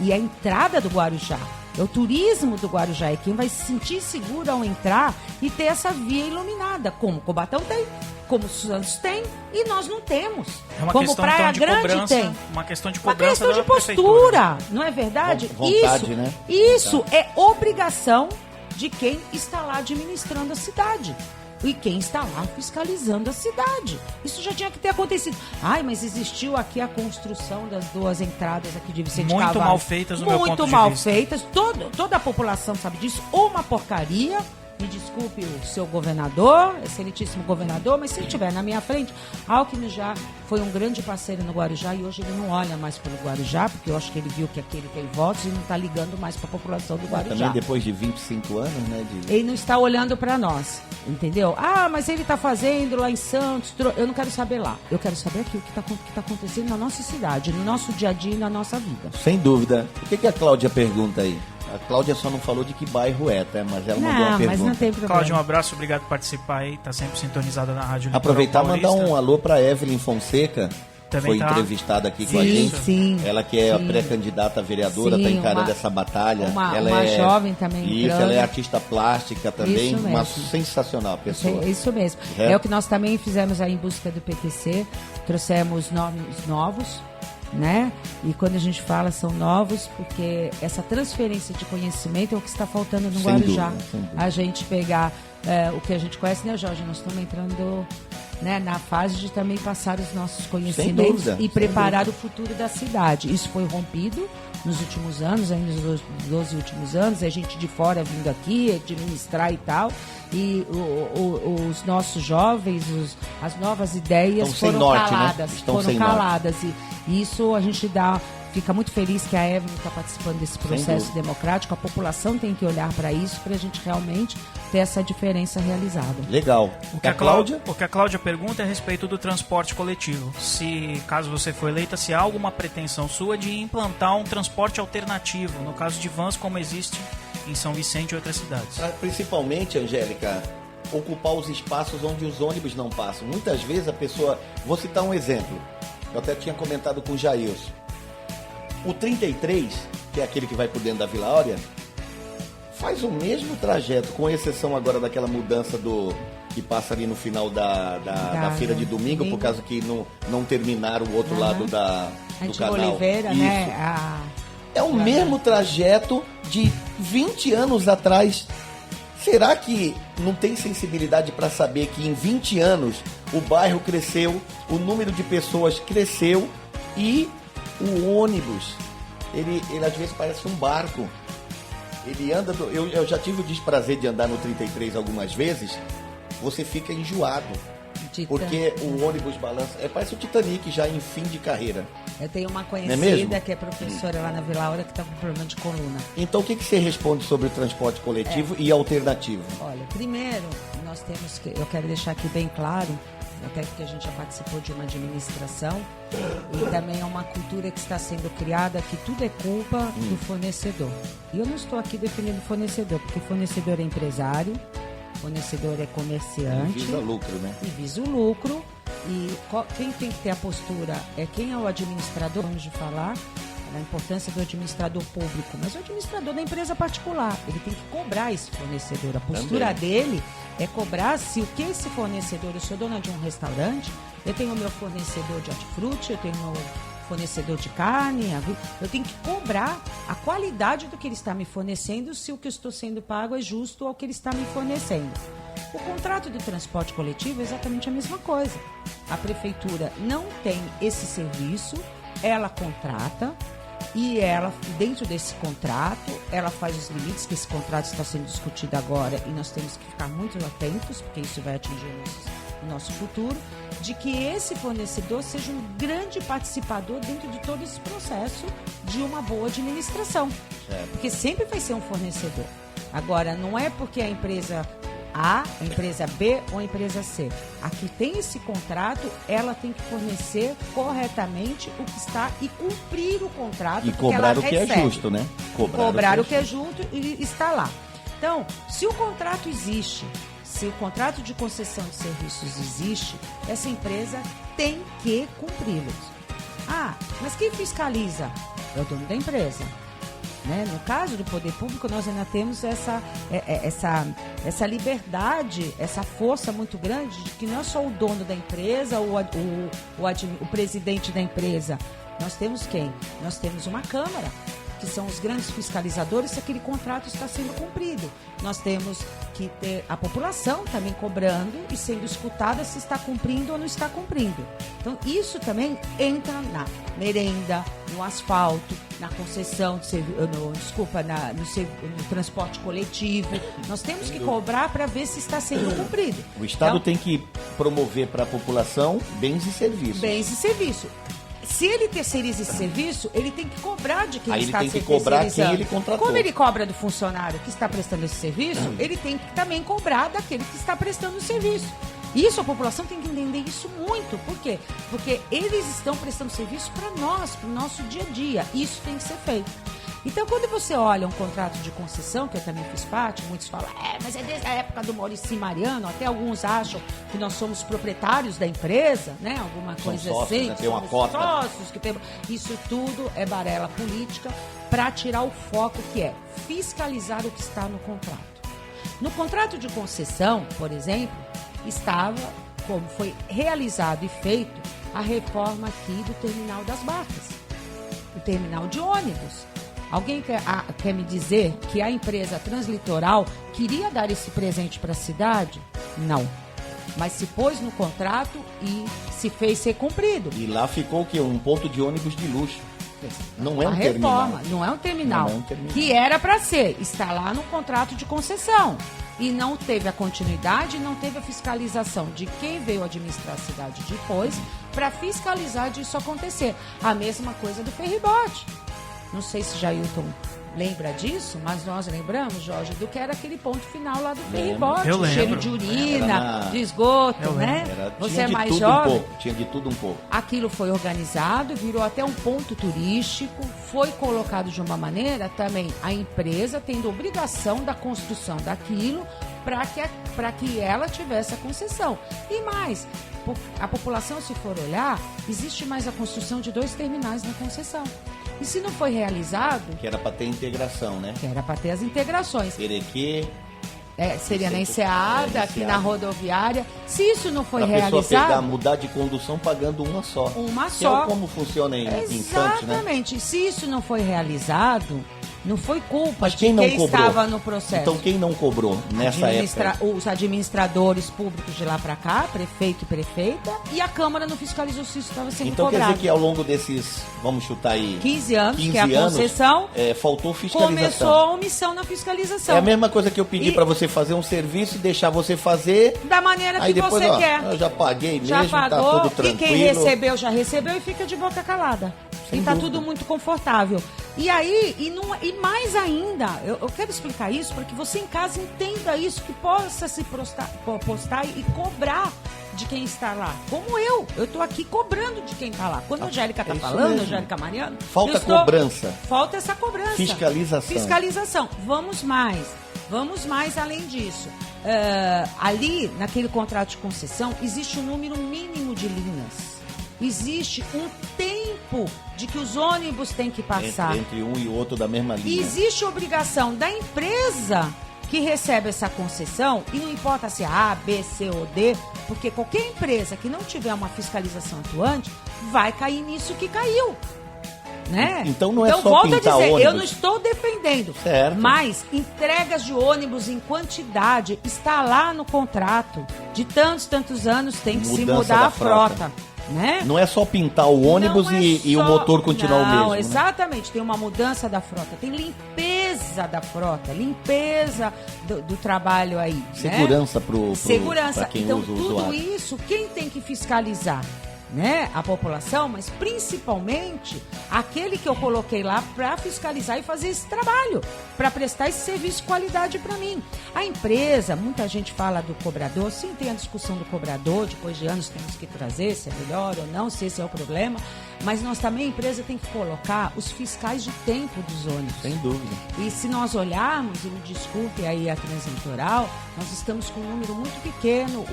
E a entrada do Guarujá, é o turismo do Guarujá, é quem vai se sentir seguro ao entrar e ter essa via iluminada, como Cubatão tem, como Santos tem, e nós não temos. É uma como questão Praia então, de Grande cobrança, tem. uma questão de Uma cobrança questão de da prefeitura. postura, não é verdade? Vontade, isso, né? Isso é obrigação de quem está lá administrando a cidade. E quem está lá fiscalizando a cidade. Isso já tinha que ter acontecido. Ai, mas existiu aqui a construção das duas entradas aqui de Vicente Muito Carvalho. mal feitas no meu ponto Muito de mal vista. feitas. Toda a população sabe disso. Uma porcaria. Me desculpe o seu governador, excelentíssimo governador, mas se ele estiver na minha frente, Alckmin já foi um grande parceiro no Guarujá e hoje ele não olha mais pelo Guarujá, porque eu acho que ele viu que aqui ele tem votos e não está ligando mais para a população do Guarujá. Também depois de 25 anos, né? Ele não está olhando para nós, entendeu? Ah, mas ele está fazendo lá em Santos. Eu não quero saber lá. Eu quero saber aqui o que está acontecendo na nossa cidade, no nosso dia a dia e na nossa vida. Sem dúvida. O que a Cláudia pergunta aí? A Cláudia só não falou de que bairro é, tá? Mas ela mandou uma Não, pergunta. mas não tem problema. Cláudia, um abraço, obrigado por participar aí, tá sempre sintonizada na rádio. Aproveitar e Litoral mandar Paulista. um alô pra Evelyn Fonseca, foi entrevistada aqui com a gente. Sim, ela que é a pré-candidata a vereadora, está encarando essa batalha. Uma jovem também. Isso, ela é artista plástica também, uma sensacional pessoa. Isso mesmo. É o que nós também fizemos aí em busca do PTC, trouxemos nomes novos, né? E quando a gente fala são novos, porque essa transferência de conhecimento é o que está faltando no Guarujá. A gente pegar o que a gente conhece, né, Jorge? Nós estamos entrando, né, na fase de também passar os nossos conhecimentos e preparar o futuro da cidade. Isso foi rompido nos últimos anos, aí nos 12 últimos anos, a gente de fora vindo aqui administrar e tal, e os nossos jovens, as novas ideias foram caladas, foram caladas, e isso a gente fica muito feliz que a Evelyn está participando desse processo democrático. A população tem que olhar para isso, para a gente realmente ter essa diferença realizada. Legal. O que a Cláudia pergunta é a respeito do transporte coletivo. Se, caso você for eleita, se há alguma pretensão sua de implantar um transporte alternativo, no caso de vans, como existe em São Vicente e outras cidades. Principalmente, Angélica, ocupar os espaços onde os ônibus não passam. Muitas vezes a pessoa... Vou citar um exemplo. Eu até tinha comentado com o Jailson. O 33, que é aquele que vai por dentro da Vila Áurea, faz o mesmo trajeto, com exceção agora daquela mudança que passa ali no final da feira de domingo, por causa que não terminaram o outro lado do canal. Oliveira, isso. Né? É o mesmo trajeto de 20 anos atrás. Será que não tem sensibilidade para saber que em 20 anos o bairro cresceu, o número de pessoas cresceu e o ônibus, ele às vezes parece um barco. Ele anda... Eu já tive o desprazer de andar no 33 algumas vezes. Você fica enjoado. Porque o ônibus balança. Parece o Titanic já em fim de carreira. Eu tenho uma conhecida que é professora lá na Vila Áurea que está com problema de coluna. Então o que você responde sobre o transporte coletivo e alternativo? Olha, primeiro, nós temos que... Eu quero deixar aqui bem claro, até porque a gente já participou de uma administração, e também é uma cultura que está sendo criada que tudo é culpa do fornecedor. E eu não estou aqui defendendo o fornecedor, porque fornecedor é empresário, fornecedor é comerciante. E visa lucro, né? E visa o lucro. E quem tem que ter a postura é quem é o administrador, vamos de falar, da importância do administrador público, mas o administrador da empresa particular, ele tem que cobrar esse fornecedor. A postura dele é cobrar se o que esse fornecedor, eu sou dona de um restaurante, eu tenho o meu fornecedor de hortifruti, eu tenho o meu fornecedor de carne, eu tenho que cobrar a qualidade do que ele está me fornecendo, se o que eu estou sendo pago é justo ao que ele está me fornecendo. O contrato do transporte coletivo é exatamente a mesma coisa. A prefeitura não tem esse serviço, ela contrata, e ela, dentro desse contrato, ela faz os limites, que esse contrato está sendo discutido agora e nós temos que ficar muito atentos, porque isso vai atingir o nosso futuro, de que esse fornecedor seja um grande participador dentro de todo esse processo de uma boa administração. Porque sempre vai ser um fornecedor. Agora, não é porque a empresa A, a empresa B ou a empresa C. A que tem esse contrato, ela tem que fornecer corretamente o que está e cumprir o contrato. E cobrar o que é justo, né? Cobrar o que é justo e está lá. Então, se o contrato existe, se o contrato de concessão de serviços existe, essa empresa tem que cumpri-los. Ah, mas quem fiscaliza? É o dono da empresa. Né? No caso do poder público, nós ainda temos essa liberdade, essa força muito grande de que não é só o dono da empresa ou o presidente da empresa. Nós temos quem? Nós temos uma Câmara, que são os grandes fiscalizadores se aquele contrato está sendo cumprido. Nós temos que ter a população também cobrando e sendo escutada se está cumprindo ou não está cumprindo. Então, isso também entra na merenda, no asfalto, na concessão, no transporte coletivo. Nós temos que cobrar para ver se está sendo cumprido. O Estado tem que promover para a população bens e serviços. Bens e serviços. Se ele terceiriza esse serviço, ele tem que cobrar de quem está terceirizando. Aí ele tem que cobrar quem ele contratou. Como ele cobra do funcionário que está prestando esse serviço, ele tem que também cobrar daquele que está prestando o serviço. Isso, a população tem que entender isso muito. Por quê? Porque eles estão prestando serviço para nós, para o nosso dia a dia. Isso tem que ser feito. Então, quando você olha um contrato de concessão, que eu também fiz parte, muitos falam, mas é desde a época do Maurício Mariano, até alguns acham que nós somos proprietários da empresa, né? Alguma São coisa sócios, assim. né? Tem uma somos cota. Sócios, que tem... Isso tudo é balela política para tirar o foco que é fiscalizar o que está no contrato. No contrato de concessão, por exemplo, estava, como foi realizado e feito, a reforma aqui do terminal das barcas, o terminal de ônibus. Alguém quer me dizer que a empresa Translitoral queria dar esse presente para a cidade? Não. Mas se pôs no contrato e se fez ser cumprido. E lá ficou o quê? Um ponto de ônibus de luxo. Não é um reforma, terminal. Não é um terminal. Não é um terminal. Que era para ser. Está lá no contrato de concessão. E não teve a continuidade, não teve a fiscalização de quem veio administrar a cidade depois para fiscalizar disso acontecer. A mesma coisa do ferribote. Não sei se Jailton lembra disso, mas nós lembramos, Jorge, do que era aquele ponto final lá do ferribote. Eu lembro. Cheiro de urina, de esgoto, né? Você é mais jovem. Tinha de tudo um pouco. Aquilo foi organizado, virou até um ponto turístico, foi colocado de uma maneira também a empresa tendo obrigação da construção daquilo para que ela tivesse a concessão. E mais, a população, se for olhar, existe mais a construção de 2 terminais na concessão. E se não foi realizado... Que era para ter integração, né? Que era para ter as integrações. Perequê. Seria na Enseada, aqui na rodoviária. Se isso não foi realizado... A pessoa mudar de condução pagando uma só. Uma que só. É como funciona em Santos, né? Exatamente. Se isso não foi realizado... Não foi culpa de quem estava no processo. Então quem não cobrou nessa época? Os administradores públicos de lá para cá, prefeito e prefeita, e a Câmara não fiscalizou se isso estava sendo então cobrado. Então quer dizer que ao longo desses, vamos chutar aí... 15 anos, que é a concessão, faltou fiscalização. Começou a omissão na fiscalização. É a mesma coisa que eu pedi para você fazer um serviço e deixar você fazer... Da maneira que depois, você quer. Eu já paguei mesmo, já pagou, tá tudo tranquilo. E quem recebeu, já recebeu e fica de boca calada. Sem e tá dúvida. tudo muito confortável. E aí, e mais ainda, eu quero explicar isso para que você em casa entenda isso, que possa se postar e cobrar de quem está lá. Como eu estou aqui cobrando de quem está lá. Quando a Angélica está falando, mesmo. Angélica Mariano... Falta cobrança. Falta essa cobrança. Fiscalização. Vamos mais além disso. Ali, naquele contrato de concessão, existe um número mínimo de linhas. Existe um tempo de que os ônibus têm que passar. Entre um e outro da mesma linha. E existe obrigação da empresa que recebe essa concessão, e não importa se é A, B, C ou D, porque qualquer empresa que não tiver uma fiscalização atuante vai cair nisso que caiu. Né? Então não é só volto pintar a dizer, ônibus. eu não estou defendendo, certo. Mas entregas de ônibus em quantidade está lá no contrato. De tantos anos tem que se mudar a frota. Né? Não é só pintar o ônibus e o motor continuar o mesmo. Não, exatamente. Né? Tem uma mudança da frota, tem limpeza da frota, limpeza do trabalho aí. Segurança né? para quem então, usa o tudo usuário. isso, quem tem que fiscalizar? Né? A população, mas principalmente aquele que eu coloquei lá para fiscalizar e fazer esse trabalho, para prestar esse serviço de qualidade para mim. A empresa, muita gente fala do cobrador, sim, tem a discussão do cobrador, depois de anos temos que trazer se é melhor ou não, se esse é o problema, mas nós também, a empresa tem que colocar os fiscais de tempo dos ônibus. Sem dúvida. E se nós olharmos, e me desculpe aí a Translitoral, nós estamos com um número muito pequeno,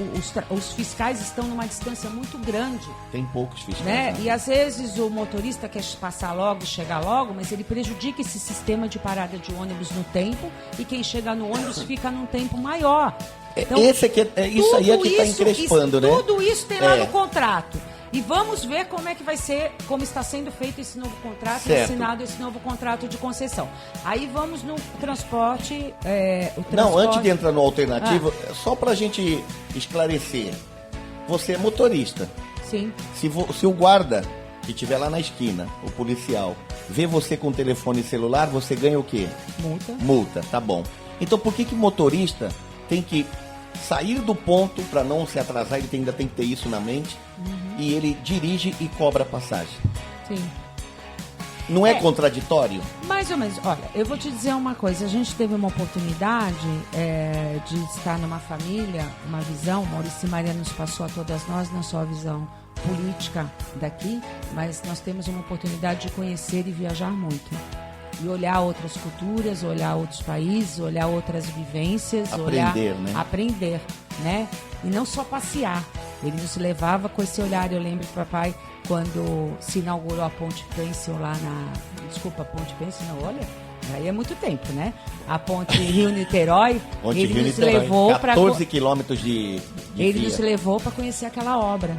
os fiscais estão numa distância muito grande. Tem poucos fiscais. Né? E às vezes o motorista quer passar logo, chegar logo, mas ele prejudica esse sistema de parada de ônibus no tempo, e quem chega no ônibus fica num tempo maior. Então, isso aí é que está encrespando, né? Tudo isso tem lá no contrato. E vamos ver como é que vai ser, como está sendo feito esse novo contrato, e assinado esse novo contrato de concessão. Aí vamos no transporte. Não, antes de entrar no alternativo, só para a gente esclarecer. Você é motorista. Sim. Se o guarda que estiver lá na esquina, o policial, vê você com telefone celular, você ganha o quê? Multa, tá bom. Então por que motorista tem que sair do ponto para não se atrasar? Ele ainda tem que ter isso na mente. E ele dirige e cobra passagem. Sim. Não é contraditório? Mais ou menos. Olha, eu vou te dizer uma coisa. A gente teve uma oportunidade de estar numa família, uma visão. Maurício Mariano nos passou a todas nós, não só a visão política daqui, mas nós temos uma oportunidade de conhecer e viajar muito. e olhar outras culturas, olhar outros países, olhar outras vivências, aprender, né? E não só passear. Ele nos levava com esse olhar. Eu lembro que papai, quando se inaugurou a Ponte Pêncil lá Desculpa, a Ponte Pêncil, não, olha, aí é muito tempo, né? A Ponte Rio-Niterói, ele nos levou para 14 quilômetros de Ele via. nos levou para conhecer aquela obra.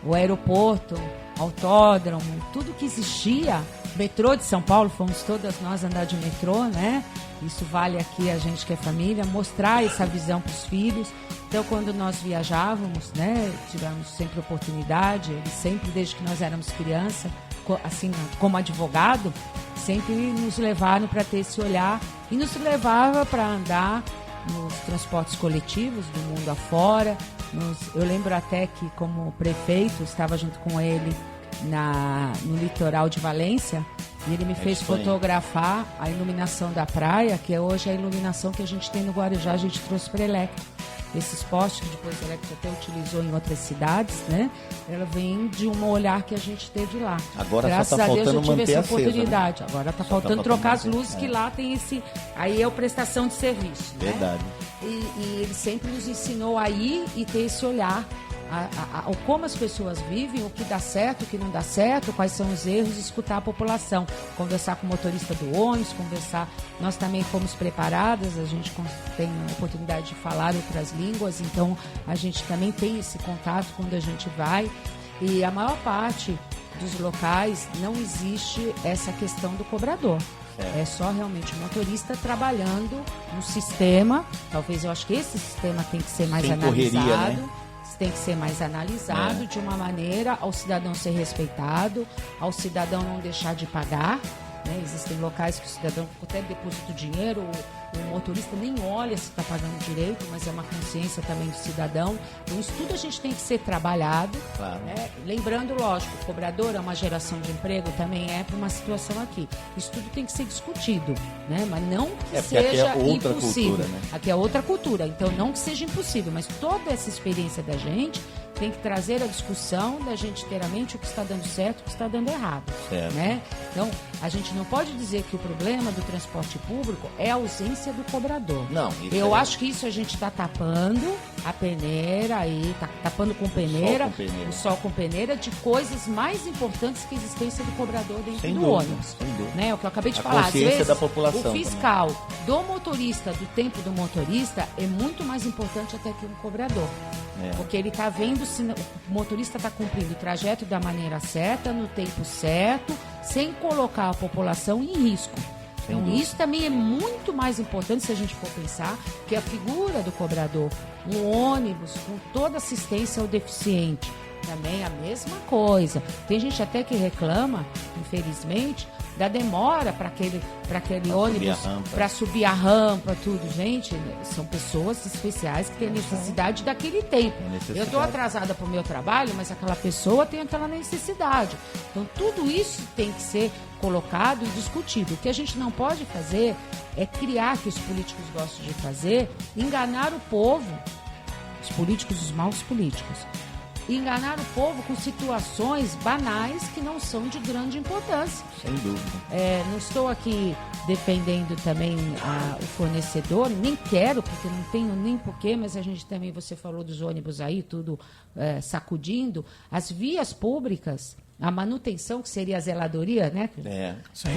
O aeroporto, autódromo, tudo que existia. Metrô de São Paulo, fomos todas nós andar de metrô, né? Isso vale aqui a gente que é família, mostrar essa visão para os filhos. Então, quando nós viajávamos, né, tivemos sempre oportunidade, eles sempre, desde que nós éramos criança, assim, como advogado, sempre nos levaram para ter esse olhar e nos levava para andar nos transportes coletivos do mundo afora. Eu lembro até que, como prefeito, estava junto com ele no litoral de Valência, e ele me fez fotografar a iluminação da praia, que é hoje a iluminação que a gente tem no Guarujá, a gente trouxe para Electro. Esses postes que depois a Electro até utilizou em outras cidades, né? Ela vem de um olhar que a gente teve lá. Agora graças só tá a Deus eu faltando tive essa manter aceso, oportunidade. né? Agora está Só faltando trocar as luzes, que é. lá tem esse... Aí é a prestação de serviço, né? Verdade. E ele sempre nos ensinou a ir e ter esse olhar, como as pessoas vivem, o que dá certo, o que não dá certo, quais são os erros, escutar a população, conversar com o motorista do ônibus, nós também fomos preparadas, a gente tem a oportunidade de falar outras línguas, então a gente também tem esse contato quando a gente vai, e a maior parte dos locais não existe essa questão do cobrador. É só realmente o motorista trabalhando no sistema. Talvez eu acho que esse sistema tem que ser mais sem analisado. Correria, né? Tem que ser mais analisado de uma maneira ao cidadão ser respeitado, ao cidadão não deixar de pagar. Né? Existem locais que o cidadão até deposita o dinheiro, o motorista nem olha se está pagando direito, mas é uma consciência também do cidadão. Então, isso tudo a gente tem que ser trabalhado. Claro. Né? Lembrando, lógico, o cobrador é uma geração de emprego, também é para uma situação aqui. Isso tudo tem que ser discutido, né? Mas não que seja aqui é outra impossível. Cultura, né? Aqui é outra cultura, então não que seja impossível, mas toda essa experiência da gente tem que trazer a discussão da gente ter a mente o que está dando certo e o que está dando errado. Certo. Né? Então, a gente não pode dizer que o problema do transporte público é a ausência do cobrador. Não, eu acho que isso a gente está tapando a peneira aí, tá tapando com peneira, o sol com peneira de coisas mais importantes que a existência do cobrador dentro sem do dúvida, ônibus. Sem dúvida. Né? O que eu acabei de a falar. consciência Às vezes, da população o fiscal do motorista, do tempo do motorista, é muito mais importante até que um cobrador. Porque ele está vendo se o motorista está cumprindo o trajeto da maneira certa, no tempo certo, sem colocar a população em risco. Então, isso também é muito mais importante se a gente for pensar que a figura do cobrador, um ônibus com toda assistência ao deficiente, também é a mesma coisa. Tem gente até que reclama, infelizmente, da demora para aquele ônibus, para subir a rampa, tudo. Gente, são pessoas especiais que têm necessidade daquele tempo. Eu estou atrasada para o meu trabalho, mas aquela pessoa tem aquela necessidade. Então, tudo isso tem que ser colocado e discutido. O que a gente não pode fazer é criar, que os políticos gostam de fazer, enganar o povo, os políticos, os maus políticos, enganar o povo com situações banais que não são de grande importância. Sem dúvida. Não estou aqui defendendo também o fornecedor, nem quero, porque não tenho nem porquê, mas a gente também, você falou dos ônibus aí, tudo sacudindo. As vias públicas, a manutenção, que seria a zeladoria, né? Sim.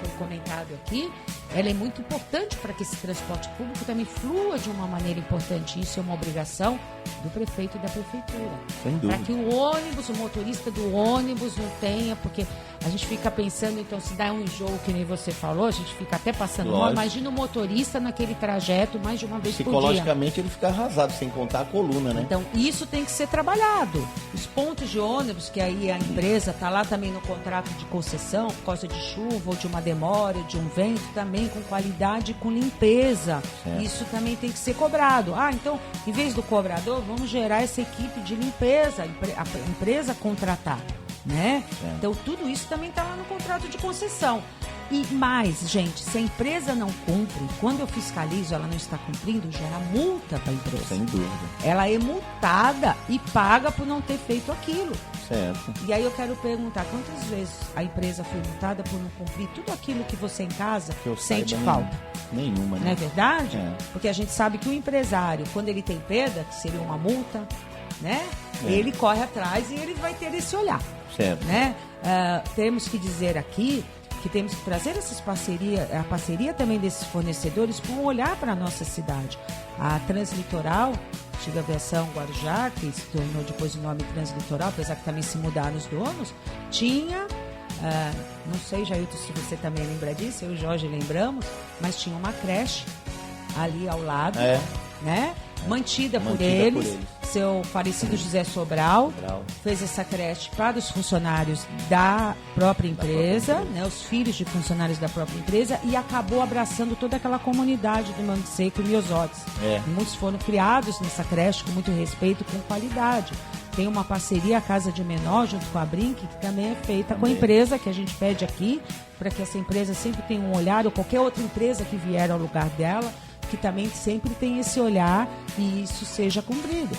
Foi comentado aqui, ela é muito importante para que esse transporte público também flua de uma maneira importante. Isso é uma obrigação do prefeito e da prefeitura. Sem dúvida. Para que o ônibus, o motorista do ônibus não tenha, porque a gente fica pensando, então, se dá um enjoo, que nem você falou, a gente fica até passando mal. Imagina o motorista naquele trajeto mais de uma vez por dia. Psicologicamente ele fica arrasado, sem contar a coluna, né? Então, isso tem que ser trabalhado. Os pontos de ônibus, que aí a empresa está lá também no contrato de concessão, por causa de chuva ou de uma demora, de um vento, também com qualidade e com limpeza. Isso também tem que ser cobrado. Então, em vez do cobrador, vamos gerar essa equipe de limpeza, a empresa contratar. né? Então tudo isso também está lá no contrato de concessão. E mais, gente, se a empresa não cumpre, quando eu fiscalizo, ela não está cumprindo, gera multa para a empresa. Sem dúvida. Ela é multada e paga por não ter feito aquilo. Certo. E aí eu quero perguntar, quantas vezes a empresa foi multada por não cumprir tudo aquilo que você em casa Que eu sente saiba, falta? Nenhuma, né? Não é verdade? É. Porque a gente sabe que o empresário, quando ele tem perda, que seria uma multa, né? Ele corre atrás e ele vai ter esse olhar. Certo. Né? Temos que dizer aqui que temos que trazer essas parcerias, a parceria também desses fornecedores com um olhar para a nossa cidade. A Translitoral, antiga versão Guarujá, que se tornou depois o nome Translitoral, apesar que também se mudaram os donos, tinha, não sei, Jailton, se você também lembra disso, eu e o Jorge lembramos, mas tinha uma creche ali ao lado, né? Mantida por eles. Seu falecido José Sobral fez essa creche para os funcionários da própria empresa, né, os filhos de funcionários da própria empresa, e acabou abraçando toda aquela comunidade do Mangue Seco e Miosotes. Muitos foram criados nessa creche com muito respeito, com qualidade. Tem uma parceria, a Casa de Menor, junto com a Brinque, que também é feita com a empresa, que a gente pede aqui, para que essa empresa sempre tenha um olhar, ou qualquer outra empresa que vier ao lugar dela, que também sempre tem esse olhar e isso seja cumprido.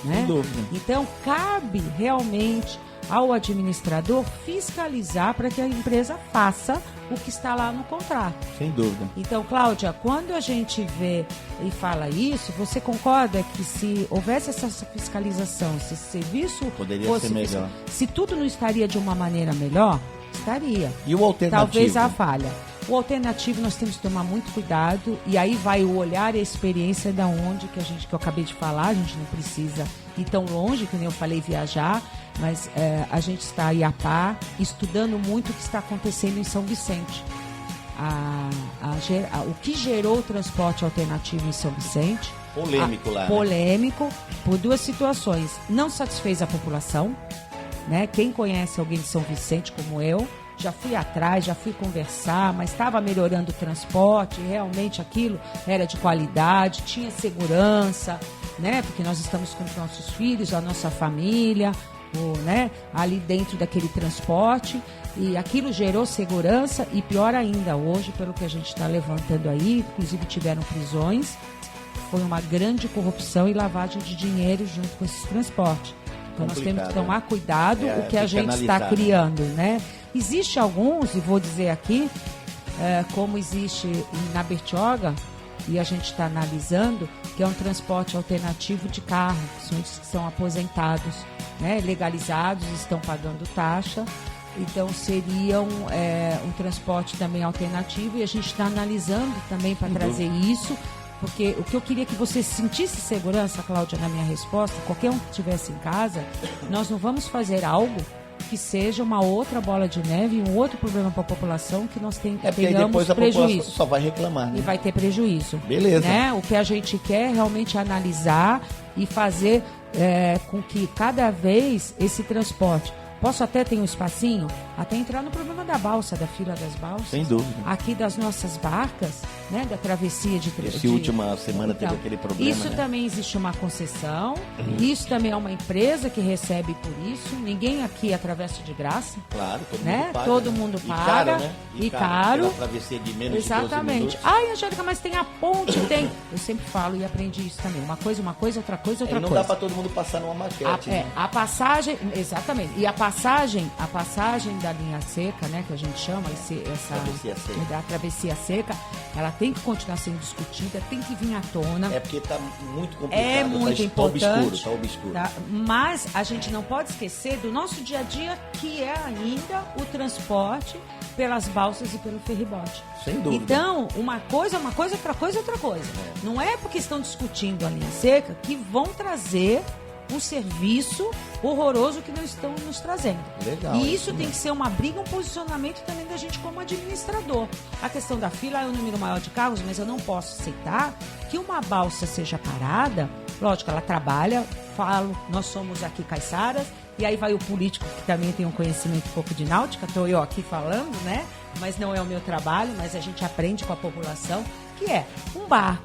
Né? Sem dúvida. Então, cabe realmente ao administrador fiscalizar para que a empresa faça o que está lá no contrato. Sem dúvida. Então, Cláudia, quando a gente vê e fala isso, você concorda que se houvesse essa fiscalização, se esse serviço poderia ser melhor, se tudo não estaria de uma maneira melhor, estaria. E o alternativo? Talvez a falha. O alternativo nós temos que tomar muito cuidado, e aí vai o olhar e a experiência da onde que eu acabei de falar. A gente não precisa ir tão longe, que nem eu falei, viajar, mas a gente está aí a par, estudando muito o que está acontecendo em São Vicente. O que gerou o transporte alternativo em São Vicente. Polêmico lá. Polêmico, por duas situações. Não satisfez a população, né? Quem conhece alguém de São Vicente como eu, já fui atrás, já fui conversar, mas estava melhorando o transporte, realmente aquilo era de qualidade, tinha segurança, né? Porque nós estamos com os nossos filhos, a nossa família, né? Ali dentro daquele transporte, e aquilo gerou segurança, e pior ainda, hoje, pelo que a gente está levantando aí, inclusive tiveram prisões, foi uma grande corrupção e lavagem de dinheiro junto com esses transportes. Então nós temos que tomar cuidado o que a gente está criando, né? Existe alguns, e vou dizer aqui, como existe na Bertioga, e a gente está analisando, que é um transporte alternativo de carro, que são aposentados, né, legalizados, estão pagando taxa, então seria um transporte também alternativo, e a gente está analisando também para trazer isso, porque o que eu queria que você sentisse segurança, Cláudia, na minha resposta, qualquer um que estivesse em casa, nós não vamos fazer algo que seja uma outra bola de neve e um outro problema para a população, que nós tenhamos depois a prejuízo. população só vai reclamar, né? E vai ter prejuízo. Beleza. Né? O que a gente quer é realmente analisar e fazer com que cada vez esse transporte... Posso até ter um espacinho? Até entrar no problema da balsa, da fila das balsas. Sem dúvida. Aqui das nossas barcas, né? Da travessia de... Última semana teve aquele problema, isso, né? Também existe uma concessão, isso também é uma empresa que recebe por isso. Ninguém aqui atravessa de graça. Claro, todo né? mundo paga. Todo mundo paga. Caro, né? E caro. Pela travessia de menos Exatamente. de 12 minutos. Ai, Angélica, mas tem a ponte, tem. Eu sempre falo e aprendi isso também. Uma coisa, outra coisa, outra não coisa. Dá para todo mundo passar numa maquete. A passagem, exatamente. E a passagem da linha seca, né, que a gente chama, a travessia seca, ela tem que continuar sendo discutida, tem que vir à tona. É porque está muito complicado. É muito importante. Tá obscuro. Tá? Mas a gente não pode esquecer do nosso dia a dia, que é ainda o transporte pelas balsas e pelo ferribote. Sem dúvida. Então, uma coisa, outra coisa. Não é porque estão discutindo a linha seca que vão trazer um serviço horroroso que não estão nos trazendo. Legal, e isso tem que ser uma briga, um posicionamento também da gente como administrador. A questão da fila é um número maior de carros, mas eu não posso aceitar que uma balsa seja parada. Lógico, ela trabalha, nós somos aqui caiçaras, e aí vai o político que também tem um conhecimento um pouco de náutica, estou eu aqui falando, né? Mas não é o meu trabalho, mas a gente aprende com a população que é?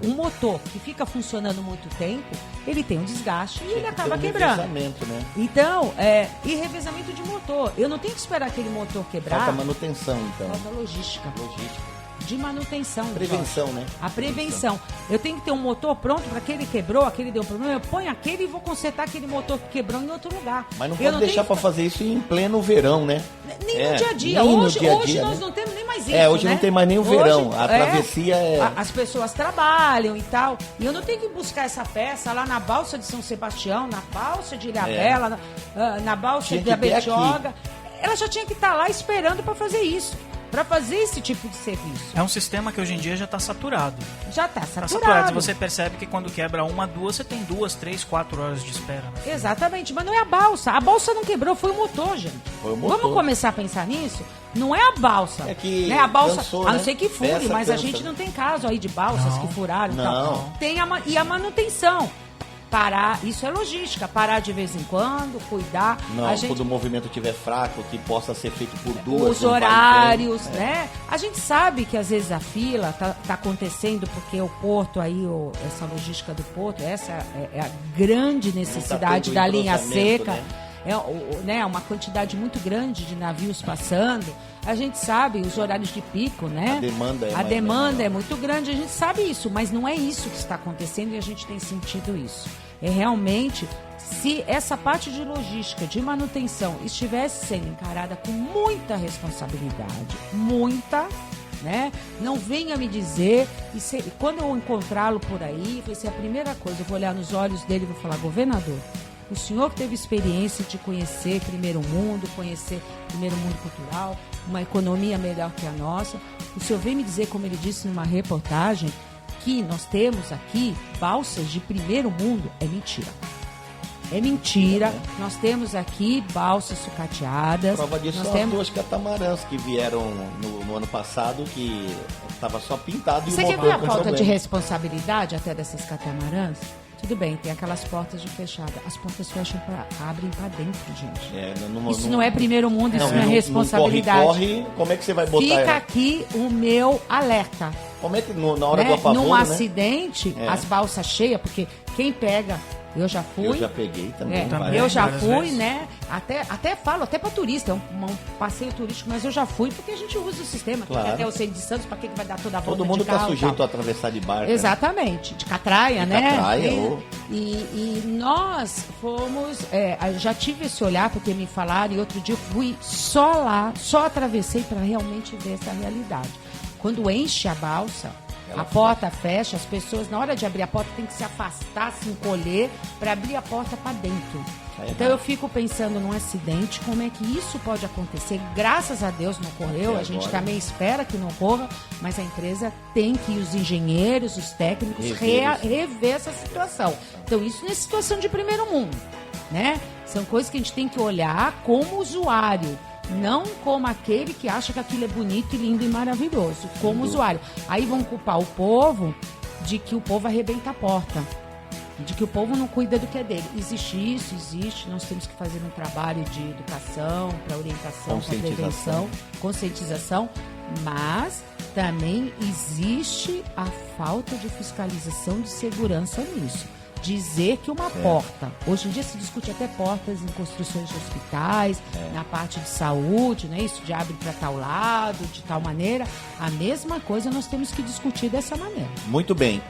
Um motor que fica funcionando muito tempo, ele tem um desgaste e ele acaba quebrando. Revezamento, né? Então, e revezamento de motor. Eu não tenho que esperar aquele motor quebrar. Falta manutenção, então. Falta logística. Logística. De manutenção. Prevenção, né? A prevenção. Eu tenho que ter um motor pronto para aquele quebrou, aquele deu problema. Eu ponho aquele e vou consertar aquele motor que quebrou em outro lugar. Mas não pode deixar para fazer isso em pleno verão, né? Nem no dia a dia. Hoje nós não temos nem mais isso. Hoje não tem mais nem o verão. A travessia As pessoas trabalham e tal. E eu não tenho que buscar essa peça lá na balsa de São Sebastião, na balsa de Ilhabela, na balsa da Betioga. Ela já tinha que estar lá esperando para fazer isso. Para fazer esse tipo de serviço. É um sistema que hoje em dia já está saturado. Já está saturado. Você percebe que quando quebra uma, duas, você tem 2, 3, 4 horas de espera. Exatamente, mas não é a balsa. A balsa não quebrou, foi o motor, gente. Foi o motor. Vamos começar a pensar nisso? Não é a balsa. É que né? A balsa, cansou, a não ser que fure, Peça mas cansa. a gente não tem caso aí de balsas que furaram e Não. tal. Tem e a manutenção. Parar, isso é logística, parar de vez em quando, cuidar. Não, quando o movimento estiver fraco, que possa ser feito por duas. Os horários, né? A gente sabe que às vezes a fila tá acontecendo porque o porto aí, essa logística do porto, essa é a grande necessidade da linha seca. Né? Uma quantidade muito grande de navios passando. A gente sabe os horários de pico, né? A demanda é muito grande, a gente sabe isso, mas não é isso que está acontecendo e a gente tem sentido isso. É realmente, se essa parte de logística, de manutenção, estivesse sendo encarada com muita responsabilidade, né? Não venha me dizer, quando eu encontrá-lo por aí, vai ser a primeira coisa, eu vou olhar nos olhos dele e vou falar, governador, o senhor que teve experiência de conhecer primeiro mundo cultural, uma economia melhor que a nossa, o senhor vem me dizer, como ele disse numa reportagem, que nós temos aqui balsas de primeiro mundo? É mentira. É mentira. Nós temos aqui balsas sucateadas. Prova disso são as duas catamarãs que vieram no ano passado, que estava só pintado. Você quer ver a falta de responsabilidade até dessas catamarãs? Tudo bem, tem aquelas portas de fechada. As portas fecham abrem para dentro, gente. Isso não é primeiro mundo, isso não é responsabilidade. Corre, como é que você vai botar Fica ela? aqui o meu alerta. Como é que na hora do apavoro, num acidente, as balsas cheias, porque quem pega... Eu já fui. Eu já peguei também. Eu já fui, né? Até falo, até para turista, é um passeio turístico, mas eu já fui porque a gente usa o sistema. Claro. Até o Centro de Santos, para que vai dar toda a volta Todo mundo de carro? Está sujeito a atravessar de barco. Exatamente, de catraia, né? Catraia, e nós fomos, já tive esse olhar porque me falaram, e outro dia eu fui só lá, só atravessei para realmente ver essa realidade. Quando enche a balsa, a porta fecha, as pessoas, na hora de abrir a porta, tem que se afastar, se encolher para abrir a porta para dentro. Então eu fico pensando num acidente, como é que isso pode acontecer? Graças a Deus não ocorreu, a gente também espera que não ocorra, mas a empresa tem que, os engenheiros, os técnicos, rever essa situação. Então isso não é situação de primeiro mundo, né? São coisas que a gente tem que olhar como usuário. Não como aquele que acha que aquilo é bonito e lindo e maravilhoso, como usuário. Aí vão culpar o povo de que o povo arrebenta a porta, de que o povo não cuida do que é dele. Existe isso, existe. Nós temos que fazer um trabalho de educação, para orientação, para prevenção, conscientização, mas também existe a falta de fiscalização de segurança nisso. Dizer que uma porta, hoje em dia se discute até portas em construções de hospitais, na parte de saúde, né? Isso de abre para tal lado, de tal maneira. A mesma coisa nós temos que discutir dessa maneira. Muito bem.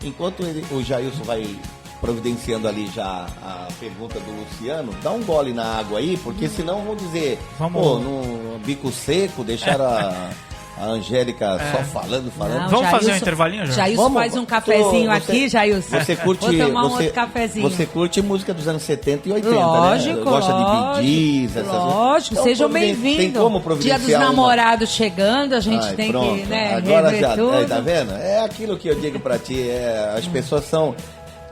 Enquanto o Jailson vai providenciando ali já a pergunta do Luciano, dá um gole na água aí, porque senão vão dizer, no bico seco, deixar a Angélica só falando. Não, vamos fazer um intervalinho, Jorge? Jailson faz um cafezinho aqui, Jailson. Você curte, vou tomar um outro cafezinho. Você curte música dos anos 70 e 80, lógico, né? Gosta de Bee Gees, essas coisas. Lógico, então, sejam bem-vindos. Tem como providenciar Dia dos Namorados chegando, a gente tem pronto. que, né, agora rever tudo. Tá vendo? É aquilo que eu digo pra ti, as pessoas são...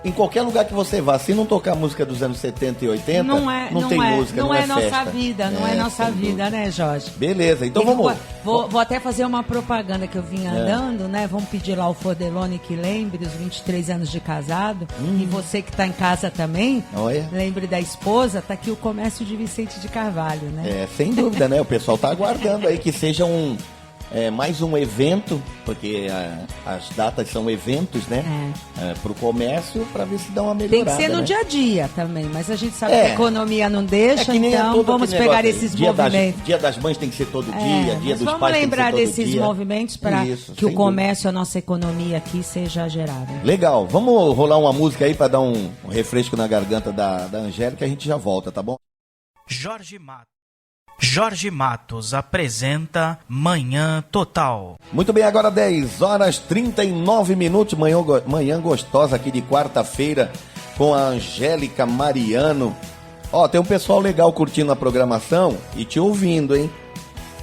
Em qualquer lugar que você vá, se não tocar música dos anos 70 e 80, não tem música, não é nossa festa. Vida, não é nossa vida, né, Jorge? Beleza, então vamos... Vou até fazer uma propaganda que eu vim andando, né? Vamos pedir lá ao Fordelone que lembre os 23 anos de casado. E você que está em casa também, lembre da esposa, tá aqui o comércio de Vicente de Carvalho, né? Sem dúvida, né? O pessoal tá aguardando aí que seja mais um evento, porque as datas são eventos, né? Para o comércio, para ver se dá uma melhorada. Tem que ser no né? dia a dia também, mas a gente sabe que a economia não deixa, que nem então vamos pegar esses movimentos. Dia das Mães tem que ser todo dia, dia dos vamos pais lembrar tem que ser todo desses dia. movimentos para que o sem comércio, a nossa economia aqui seja gerada. Legal, vamos rolar uma música aí para dar um refresco na garganta da Angélica, a gente já volta, tá bom? Jorge Matos apresenta Manhã Total. Muito bem, agora 10h39, manhã gostosa aqui de quarta-feira com a Angélica Mariano. Ó, tem um pessoal legal curtindo a programação e te ouvindo, hein?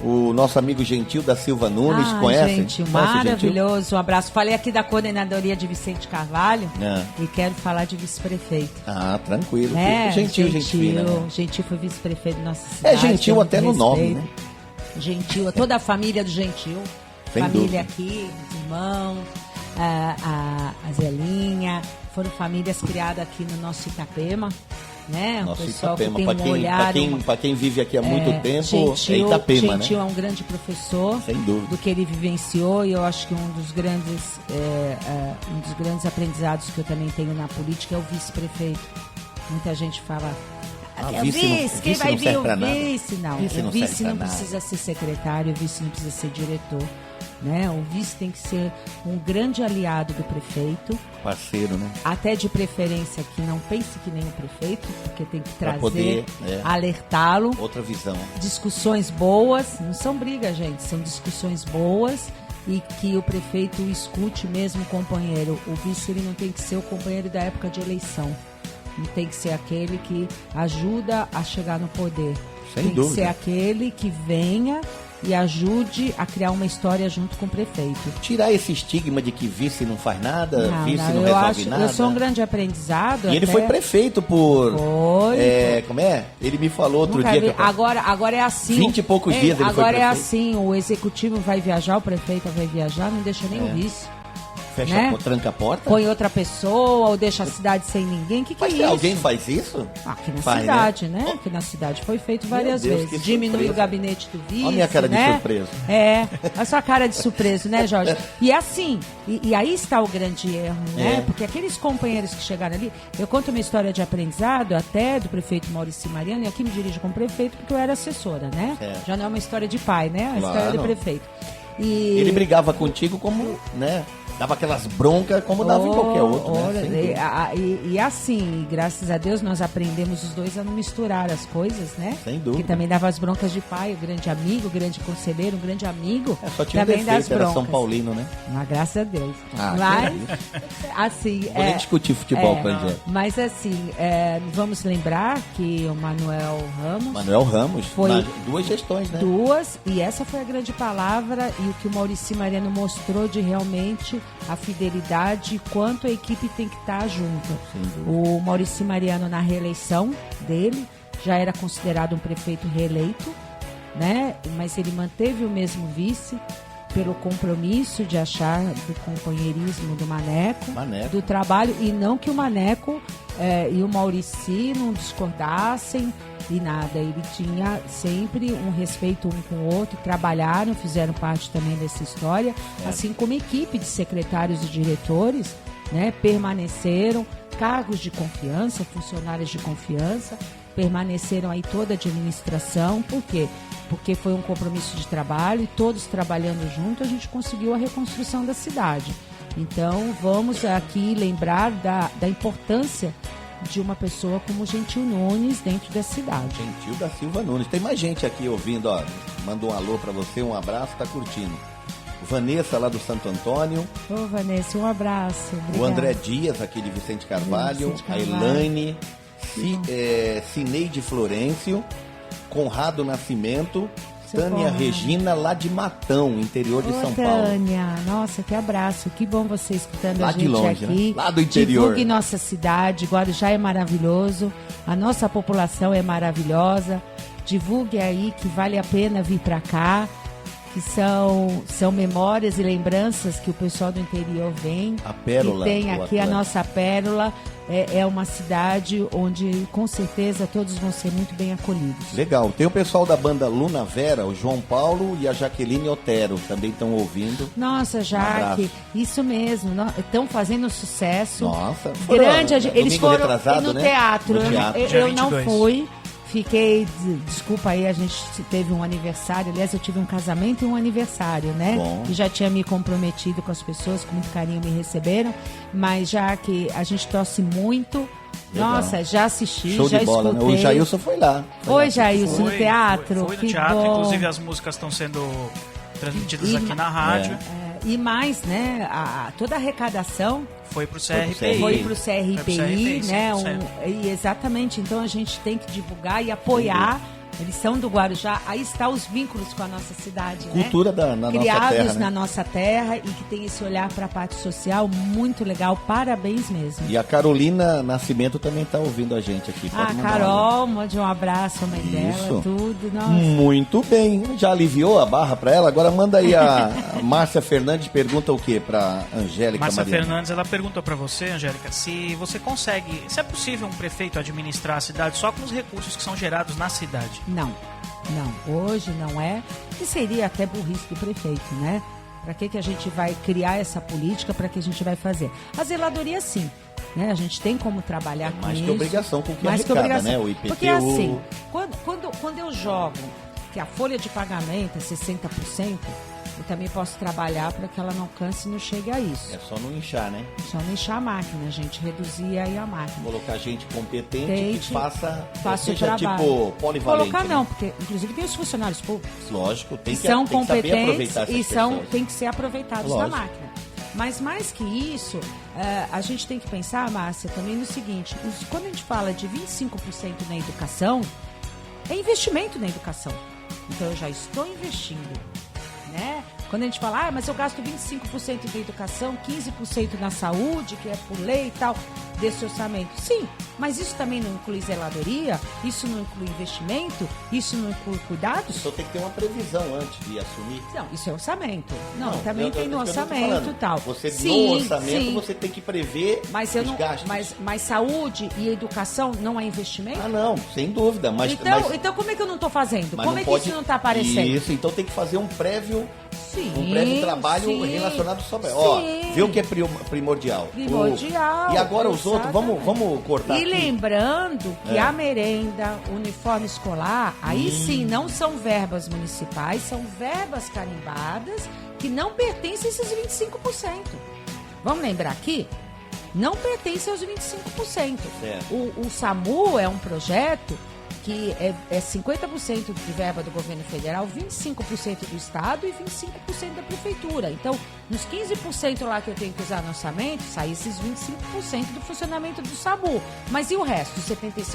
O nosso amigo Gentil da Silva Nunes, conhece? Gentil, maravilhoso, um abraço. Falei aqui da coordenadoria de Vicente Carvalho e quero falar de vice-prefeito. Tranquilo. Gentil, gente fina, né? Gentil foi vice-prefeito da nossa cidade. É Gentil até no nome, né? Gentil, toda a família do Gentil. Sem família dúvida. Aqui, os irmãos, a Zelinha, foram famílias criadas aqui no nosso Itapema. Né? Nosso o pessoal Itapema, que tem um olhar, para quem vive aqui há muito tempo, Gentil, é Itapema, Gentil né? é um grande professor. Sem dúvida. Do que ele vivenciou, e eu acho que um dos grandes aprendizados que eu também tenho na política é o vice-prefeito. Muita gente fala, quem vai vir o vice? Não, o vice não precisa ser secretário, o vice não precisa ser diretor. Né? O vice tem que ser um grande aliado do prefeito. Parceiro, né? Até de preferência que não pense que nem o prefeito, porque tem que trazer, poder, alertá-lo. Outra visão. Discussões boas, não são brigas, gente, são discussões boas e que o prefeito escute mesmo o companheiro. O vice ele não tem que ser o companheiro da época de eleição. Não tem que ser aquele que ajuda a chegar no poder. Sem tem dúvida. que ser aquele que venha e ajude a criar uma história junto com o prefeito. Tirar esse estigma de que vice não faz nada, vice não eu resolve nada. Eu sou um grande aprendizado. E ele foi prefeito por... Foi. Como é? Ele me falou outro dia... Agora é assim. 20 e poucos dias ele foi prefeito. Agora é assim, o executivo vai viajar, o prefeito vai viajar, não deixa nem o vice. Fecha tranca a porta? Põe outra pessoa ou deixa a cidade sem ninguém. Que é isso? Alguém faz isso? Aqui na cidade, né? Aqui na cidade foi feito várias vezes. Diminui o gabinete do vice. Olha a minha cara de surpreso. A sua cara de surpreso, né, Jorge? E assim, e aí está o grande erro, né? Porque aqueles companheiros que chegaram ali, eu conto uma história de aprendizado até do prefeito Maurício Mariano, e aqui me dirijo como prefeito porque eu era assessora, né? Certo. Já não é uma história de pai, né? A história do prefeito. E... Ele brigava contigo como, né? Dava aquelas broncas como dava em qualquer outro, né? E assim, graças a Deus, nós aprendemos os dois a não misturar as coisas, né? Sem dúvida. Que também dava as broncas de pai, o grande amigo, o grande conselheiro, um grande amigo. Só tinha também defeito, das broncas. era São Paulino, né? Mas graças a Deus. Mas, assim... Não vou nem discutir futebol com a gente. Mas assim, vamos lembrar que o Manuel Ramos... Foi 2 gestões, né? 2, e essa foi a grande palavra, e o que o Maurício Mariano mostrou de realmente a fidelidade, quanto a equipe tem que estar junto. O Maurício Mariano, na reeleição dele, já era considerado um prefeito reeleito, né? Mas ele manteve o mesmo vice pelo compromisso de achar do companheirismo do Maneco. Do trabalho, e não que o Maneco e o Maurício não discordassem e nada, ele tinha sempre um respeito um com o outro, trabalharam, fizeram parte também dessa história, assim como a equipe de secretários e diretores, né, permaneceram, cargos de confiança, funcionários de confiança, permaneceram aí toda a administração. Por quê? Porque foi um compromisso de trabalho e todos trabalhando junto a gente conseguiu a reconstrução da cidade. Então vamos aqui lembrar da importância de uma pessoa como Gentil Nunes dentro da cidade. Gentil da Silva Nunes. Tem mais gente aqui ouvindo, ó. Manda um alô pra você, um abraço, tá curtindo. Vanessa lá do Santo Antônio. Ô, Vanessa, um abraço. Obrigada. O André Dias aqui de Vicente Carvalho. A Elaine, Cineide Florencio, Conrado Nascimento, Tânia Regina, lá de Matão, interior de São Paulo. Tânia, nossa, que abraço. Que bom você escutando lá a gente de longe, aqui. Né? Lá do interior. Divulgue nossa cidade. Guarujá é maravilhoso. A nossa população é maravilhosa. Divulgue aí que vale a pena vir para cá. que são memórias e lembranças que o pessoal do interior vem. A Pérola. E tem aqui a nossa Pérola. É uma cidade onde, com certeza, todos vão ser muito bem acolhidos. Legal. Tem o pessoal da banda Luna Vera, o João Paulo e a Jaqueline Otero, também estão ouvindo. Nossa, Jaque, isso mesmo. Estão fazendo sucesso. Nossa. Grande. Eles foram no né? teatro. No teatro. Eu não fui. Fiquei, desculpa aí, a gente teve um aniversário, aliás, eu tive um casamento e um aniversário, né? Bom. E já tinha me comprometido com as pessoas, com muito carinho me receberam, mas já que a gente torce muito, legal. Nossa, já assisti, show já de bola, escutei. Né? O Jailson foi lá. Foi, Jailson, no teatro? Foi no que teatro, bom. Inclusive as músicas estão sendo transmitidas aqui na rádio. E mais, né, toda a arrecadação foi pro CRPI. Foi pro CRPI, né? 100%. Exatamente. Então a gente tem que divulgar e apoiar. Eles são do Guarujá. Aí está os vínculos com a nossa cidade, cultura né? na criados nossa terra, né? na nossa terra e que tem esse olhar para a parte social muito legal. Parabéns mesmo. E a Carolina Nascimento também está ouvindo a gente aqui. Pode Carol, mande um abraço à mãe isso. dela, tudo. Nossa. Muito bem. Já aliviou a barra para ela? Agora manda aí a Márcia Fernandes pergunta o quê para Angélica Márcia Mariana? Fernandes, ela perguntou para você, Angélica, se você consegue, se é possível um prefeito administrar a cidade só com os recursos que são gerados na cidade. Não, hoje não é, e seria até burrice do prefeito, né? Para que a gente vai criar essa política, para que a gente vai fazer? A zeladoria sim, né? A gente tem como trabalhar com isso. Mais que obrigação com o que mais arrecada, que obrigação. né? O IPTU. Porque assim, quando eu jogo que a folha de pagamento é 60%, eu também posso trabalhar para que ela não canse e não chegue a isso. É só não inchar, né? Só não inchar a máquina, gente, reduzir aí a máquina. Colocar gente competente que faça o trabalho. Tipo polivalente. Colocar né? não, porque inclusive tem os funcionários públicos. Lógico, tem que são tem competentes que saber aproveitar essas e pessoas. tem que ser aproveitados Lógico. na máquina. Mas mais que isso, a gente tem que pensar, Márcia, também no seguinte, quando a gente fala de 25% na educação, é investimento na educação. Então eu já estou investindo, né? Quando a gente fala, mas eu gasto 25% na educação, 15% na saúde, que é por lei e tal, desse orçamento. Sim, mas isso também não inclui zeladoria, isso não inclui investimento, isso não inclui cuidados? Então tem que ter uma previsão antes de assumir. Não, isso é orçamento. Não, também tem no orçamento e tal. Você, sim, no orçamento, sim. você tem que prever os gastos. Mas saúde e educação não é investimento? Ah, não, sem dúvida. Então como é que eu não estou fazendo? Como é que pode, isso não está aparecendo? Isso, então tem que fazer um prévio trabalho relacionado sobre... Vê o que é primordial. Primordial. E agora os outros, vamos cortar E aqui. lembrando que a merenda, o uniforme escolar, aí sim, não são verbas municipais, são verbas carimbadas que não pertencem a esses 25%. Vamos lembrar aqui? Não pertencem aos 25%. O SAMU é um projeto que é 50% de verba do governo federal, 25% do estado e 25% da prefeitura. Então, nos 15% lá que eu tenho que usar no orçamento, sai esses 25% do funcionamento do SAMU. Mas e o resto, os 75%?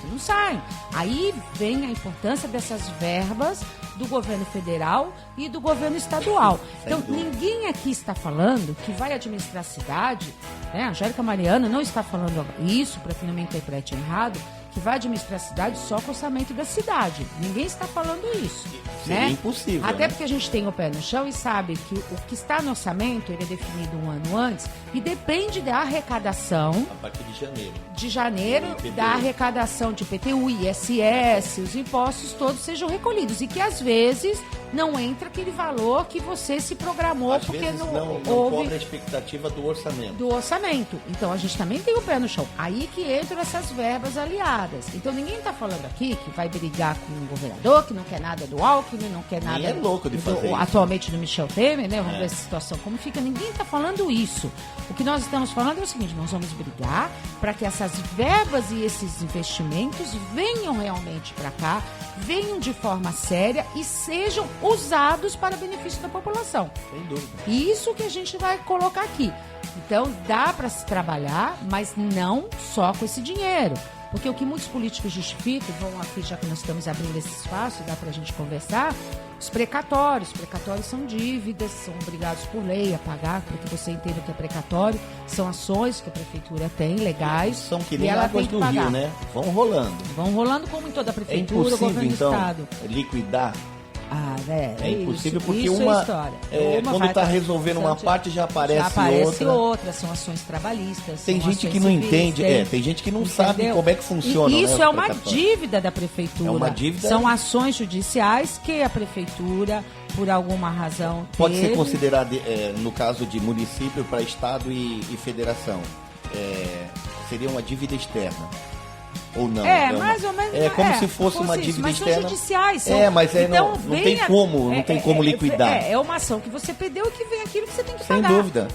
Não saem. Aí vem a importância dessas verbas do governo federal e do governo estadual. Então, ninguém aqui está falando que vai administrar a cidade, né? A Angélica Mariana não está falando isso, para que não me interprete errado, que vai administrar a cidade só com o orçamento da cidade. Ninguém está falando isso. Seria né? impossível. Até né? porque a gente tem o pé no chão e sabe que o que está no orçamento, ele é definido um ano antes e depende da arrecadação. A partir de janeiro. De janeiro, da arrecadação de IPTU, ISS, os impostos todos sejam recolhidos. E que às vezes não entra aquele valor que você se programou, às porque vezes não houve cobre a expectativa do orçamento. do orçamento. Então a gente também tem o pé no chão. Aí que entram essas verbas aliadas. Então ninguém está falando aqui que vai brigar com o governador, que não quer nada do Alckmin, não quer nada é louco de fazer isso. Atualmente do Michel Temer, né? Vamos ver essa situação como fica. Ninguém está falando isso. O que nós estamos falando é o seguinte: nós vamos brigar para que essas verbas e esses investimentos venham realmente para cá, venham de forma séria e sejam usados para benefício da população. Sem dúvida. Isso que a gente vai colocar aqui. Então, dá para se trabalhar, mas não só com esse dinheiro. Porque o que muitos políticos justificam, vão aqui, já que nós estamos abrindo esse espaço, dá para a gente conversar, os precatórios. Os precatórios são dívidas, são obrigados por lei a pagar, para que você entenda o que é precatório. São ações que a prefeitura tem, legais. São que e nem ela águas tem que do pagar. Rio, né? Vão rolando. Vão rolando como em toda a É prefeitura, impossível, governo do então, estado. liquidar É impossível porque isso uma, é história. quando está resolvendo uma parte já aparece outra. São ações trabalhistas. Tem gente que não entende, tem gente que não sabe como é que funciona. E isso, né, é uma dívida da prefeitura. É uma dívida. São ações judiciais que a prefeitura, por alguma razão, pode ser considerado, no caso de município para estado e federação, seria uma dívida externa. Ou não? Mais ou menos. É como se fosse uma dívida mas externa. São judiciais. Mas então, não tem como liquidar. É uma ação que você perdeu e que vem aquilo que você tem que Sem pagar. Sem dúvida.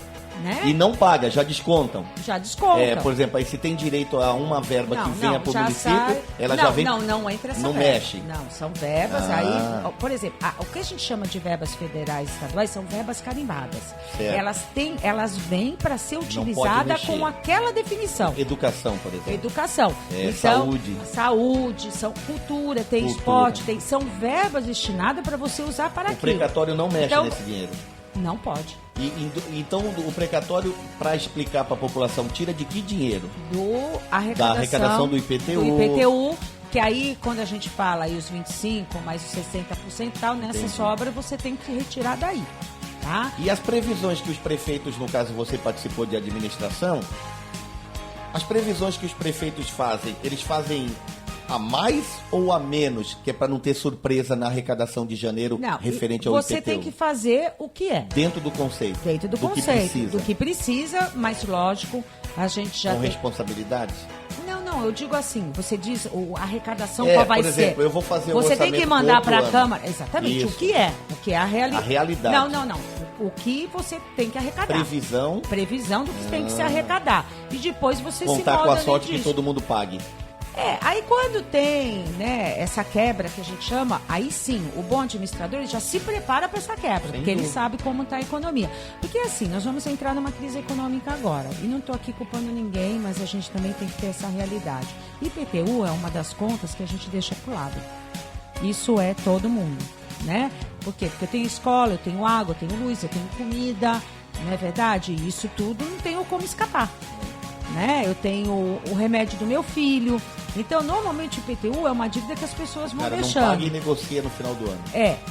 Né? E não paga, já descontam. Já descontam. Por exemplo, aí se tem direito a uma verba que venha para o município, ela já vem... Não entra essa não verba. Mexe. Não, são verbas aí... Por exemplo, o que a gente chama de verbas federais e estaduais são verbas carimbadas. Elas vêm para ser utilizadas com aquela definição. Educação, por exemplo. Educação. Então, saúde, cultura, tem esporte, são verbas destinadas para você usar para aquilo. O precatório não mexe nesse dinheiro. Não pode. Então, o precatório, para explicar para a população, tira de que dinheiro? Da arrecadação do IPTU. Do IPTU, que aí, quando a gente fala aí os 25% mais os 60% e tal, nessa sobra você tem que retirar daí. Tá? E as previsões que os prefeitos, no caso você participou de administração, as previsões que os prefeitos fazem, eles fazem a mais ou a menos, que é para não ter surpresa na arrecadação de janeiro referente ao IPTU? Você tem que fazer o que é. Dentro do conceito. Dentro do conceito. Do que precisa, mas lógico, a gente já com responsabilidades? Não, eu digo assim, você diz a arrecadação qual vai ser. Por exemplo, eu vou fazer o Você orçamento tem que mandar para a ano. Câmara, exatamente, Isso. o que é a realidade. A realidade. Não. O que você tem que arrecadar. Previsão do que tem que se arrecadar. E depois você contar se molda com a sorte disso. que todo mundo pague. Aí quando tem, né, essa quebra que a gente chama, aí sim, o bom administrador ele já se prepara para essa quebra, porque ele sabe como está a economia. Porque assim, nós vamos entrar numa crise econômica agora, e não estou aqui culpando ninguém, mas a gente também tem que ter essa realidade. IPTU é uma das contas que a gente deixa pro lado. Isso é todo mundo, né? Por quê? Porque eu tenho escola, eu tenho água, eu tenho luz, eu tenho comida, não é verdade? E isso tudo não tenho como escapar. Né? Eu tenho o remédio do meu filho. Então, normalmente o IPTU é uma dívida que as pessoas vão deixando. Não paga e negocia no final do ano.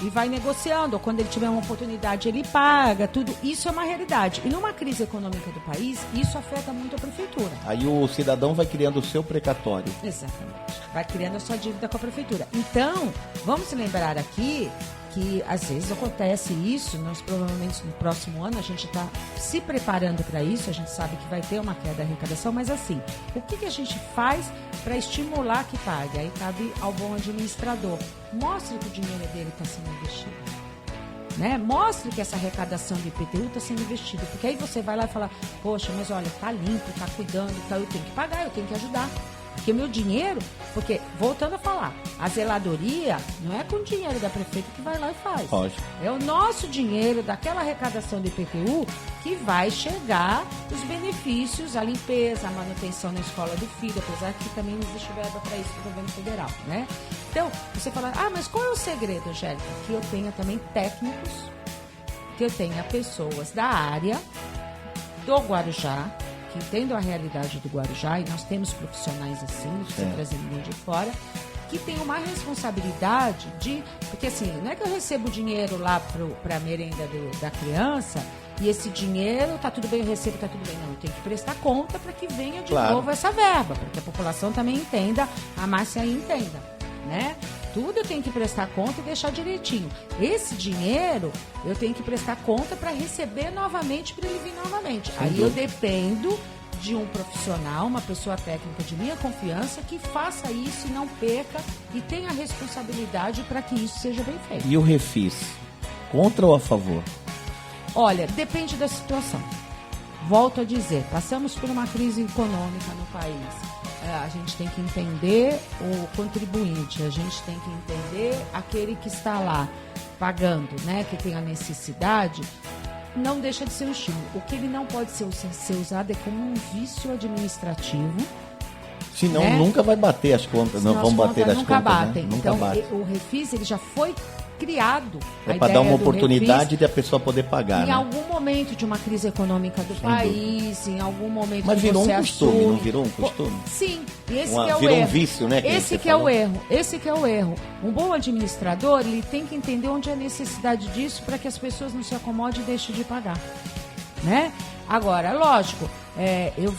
E vai negociando. Ou quando ele tiver uma oportunidade, ele paga, tudo. Isso é uma realidade. E numa crise econômica do país, isso afeta muito a prefeitura. Aí o cidadão vai criando o seu precatório. Exatamente. Vai criando a sua dívida com a prefeitura. Então, vamos lembrar aqui que às vezes acontece isso, nós provavelmente no próximo ano a gente está se preparando para isso, a gente sabe que vai ter uma queda da arrecadação, mas assim, o que a gente faz para estimular que pague? Aí cabe ao bom administrador. Mostre que o dinheiro dele está sendo investido. Né? Mostre que essa arrecadação de IPTU está sendo investida, porque aí você vai lá e fala, poxa, mas olha, tá limpo, tá cuidando, tá, eu tenho que pagar, eu tenho que ajudar. Porque o meu dinheiro, porque, voltando a falar, a zeladoria não é com o dinheiro da prefeita que vai lá e faz. Lógico. É o nosso dinheiro, daquela arrecadação do IPTU, que vai chegar os benefícios, a limpeza, a manutenção na escola do filho, apesar que também não existe verba para isso do governo federal, né? Então, você fala, mas qual é o segredo, Angélica? Que eu tenha também técnicos, que eu tenha pessoas da área do Guarujá, que entendam a realidade do Guarujá, e nós temos profissionais assim, não precisa trazer ninguém de fora, que tem uma responsabilidade de... Porque assim, não é que eu recebo dinheiro lá para a merenda da criança, e esse dinheiro, tá tudo bem, eu recebo, tá tudo bem. Não, eu tenho que prestar conta para que venha de novo essa verba, para que a população também entenda, a Márcia entenda, né? Tudo eu tenho que prestar conta e deixar direitinho. Esse dinheiro, eu tenho que prestar conta para receber novamente, para ele vir novamente. Aí eu dependo de um profissional, uma pessoa técnica de minha confiança, que faça isso e não perca e tenha a responsabilidade para que isso seja bem feito. E o refis? Contra ou a favor? Olha, depende da situação. Volto a dizer, passamos por uma crise econômica no país. A gente tem que entender o contribuinte, a gente tem que entender aquele que está lá pagando, né, que tem a necessidade, não deixa de ser um estímulo. O que ele não pode ser usado é como um vício administrativo. Senão, né? Nunca vai bater as contas, não vão bater as nunca contas. Batem. Né? Então, bate. O refis ele já foi criado. É para dar uma oportunidade de a pessoa poder pagar, em algum momento de uma crise econômica do país, em algum momento Mas que virou você um costume, assume. não virou um costume? Sim, e esse que é o virou erro. um vício, né? Esse que é o erro. Esse que é o erro. Um bom administrador, ele tem que entender onde é a necessidade disso para que as pessoas não se acomodem e deixem de pagar. Né? Agora, lógico, eu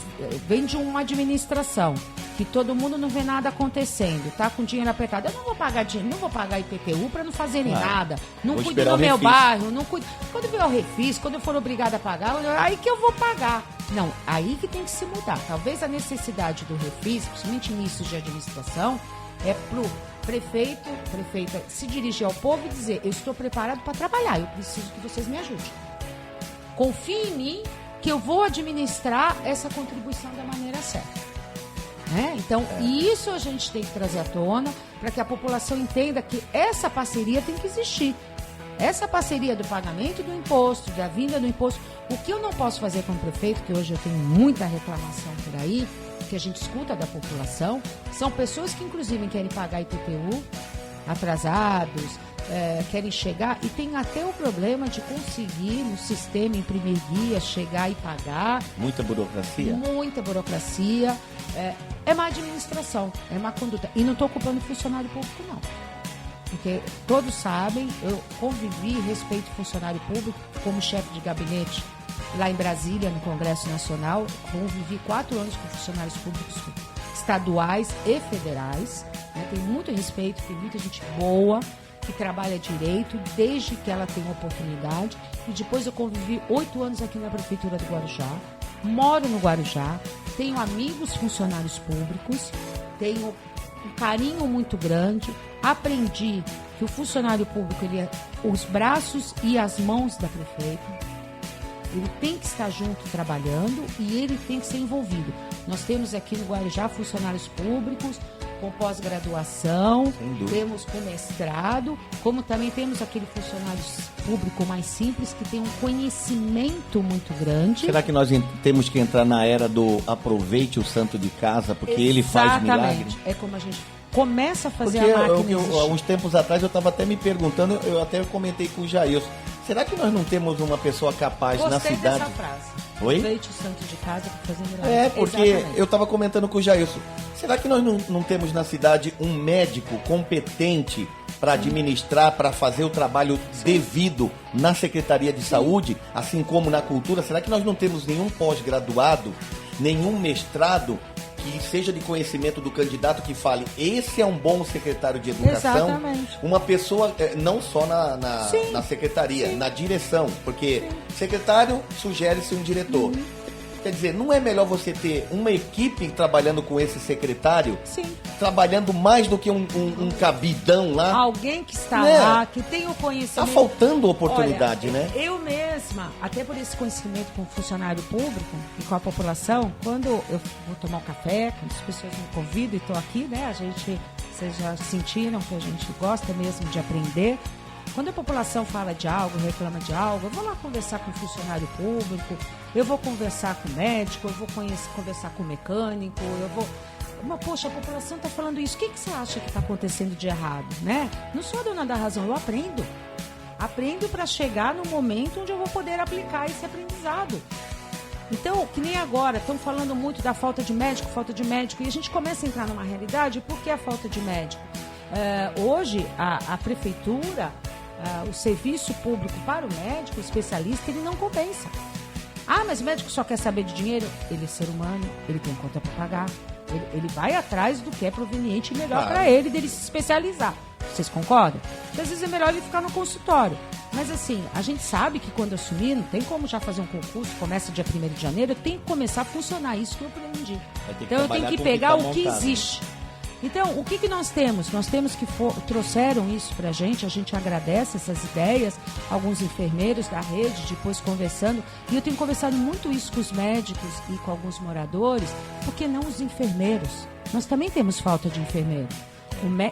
venho de uma administração que todo mundo não vê nada acontecendo, tá com dinheiro apertado. Eu não vou pagar dinheiro, não vou pagar IPTU para não fazerem nada. Não cuido do meu bairro, não cuido. Quando vier o refis, quando eu for obrigada a pagar, aí que eu vou pagar. Não, aí que tem que se mudar. Talvez a necessidade do refis, principalmente início de administração, é pro prefeita se dirigir ao povo e dizer: eu estou preparado para trabalhar, eu preciso que vocês me ajudem. Confie em mim que eu vou administrar essa contribuição da maneira certa. Então, isso a gente tem que trazer à tona para que a população entenda que essa parceria tem que existir. Essa parceria do pagamento do imposto, da vinda do imposto. O que eu não posso fazer como prefeito, que hoje eu tenho muita reclamação por aí, que a gente escuta da população, são pessoas que inclusive querem pagar IPTU, atrasados, querem chegar e tem até o problema de conseguir no sistema imprimir guia, chegar e pagar. Muita burocracia? Muita burocracia. É má administração, é má conduta. E não estou culpando o funcionário público, não. Porque todos sabem, eu convivi e respeito o funcionário público como chefe de gabinete lá em Brasília, no Congresso Nacional. Convivi 4 anos com funcionários públicos estaduais e federais. Tenho muito respeito, tem muita gente boa que trabalha direito desde que ela tem oportunidade. E depois eu convivi 8 anos aqui na Prefeitura do Guarujá. Moro no Guarujá, tenho amigos funcionários públicos, tenho um carinho muito grande. Aprendi que o funcionário público, ele é os braços e as mãos da prefeita. Ele tem que estar junto trabalhando e ele tem que ser envolvido. Nós temos aqui no Guarujá funcionários públicos com pós-graduação, temos com mestrado, como também temos aquele funcionário público mais simples que tem um conhecimento muito grande. Será que nós temos que entrar na era do aproveite o santo de casa, porque ele faz milagre? É como a gente começa a fazer a máquina existir. Uns tempos atrás eu estava até me perguntando, eu até comentei com o Jailson, será que nós não temos uma pessoa capaz na cidade? Gostei dessa frase. Oi? Aproveite o santo de casa para fazer milagre. Porque eu estava comentando com o Jailson, será que nós não temos na cidade um médico competente para administrar, para fazer o trabalho devido na Secretaria de Saúde, assim como na cultura? Será que nós não temos nenhum pós-graduado, nenhum mestrado que seja de conhecimento do candidato que fale, esse é um bom secretário de educação? Exatamente. Uma pessoa, não só na secretaria, na direção, porque secretário sugere-se um diretor. Quer dizer, não é melhor você ter uma equipe trabalhando com esse secretário? Sim. Trabalhando mais do que um cabidão lá? Alguém que está lá, que tem o conhecimento. Está faltando oportunidade, né? Eu mesma, até por esse conhecimento com o funcionário público e com a população, quando eu vou tomar um café, quando as pessoas me convidam e estou aqui, né? Vocês já sentiram que a gente gosta mesmo de aprender. Quando a população fala de algo, reclama de algo, eu vou lá conversar com o funcionário público, eu vou conversar com o médico, eu vou conversar com o mecânico, Mas, poxa, a população está falando isso, o que você acha que está acontecendo de errado, né? Não sou a dona da razão, eu aprendo. Aprendo para chegar no momento onde eu vou poder aplicar esse aprendizado. Então, que nem agora, estão falando muito da falta de médico, e a gente começa a entrar numa realidade, por que a falta de médico? Hoje, a prefeitura, o serviço público para o médico, o especialista, ele não compensa. Mas o médico só quer saber de dinheiro? Ele é ser humano, ele tem conta para pagar. Ele vai atrás do que é proveniente e melhor para ele, dele se especializar. Vocês concordam? Porque às vezes é melhor ele ficar no consultório. Mas assim, a gente sabe que quando assumir, não tem como já fazer um concurso, começa dia 1º de janeiro, eu tenho que começar a funcionar, isso que eu aprendi. Então eu tenho que pegar o que existe. Então, o que nós temos? Nós temos que trouxeram isso pra gente, a gente agradece essas ideias, alguns enfermeiros da rede, depois conversando, e eu tenho conversado muito isso com os médicos e com alguns moradores, porque não os enfermeiros? Nós também temos falta de enfermeiro.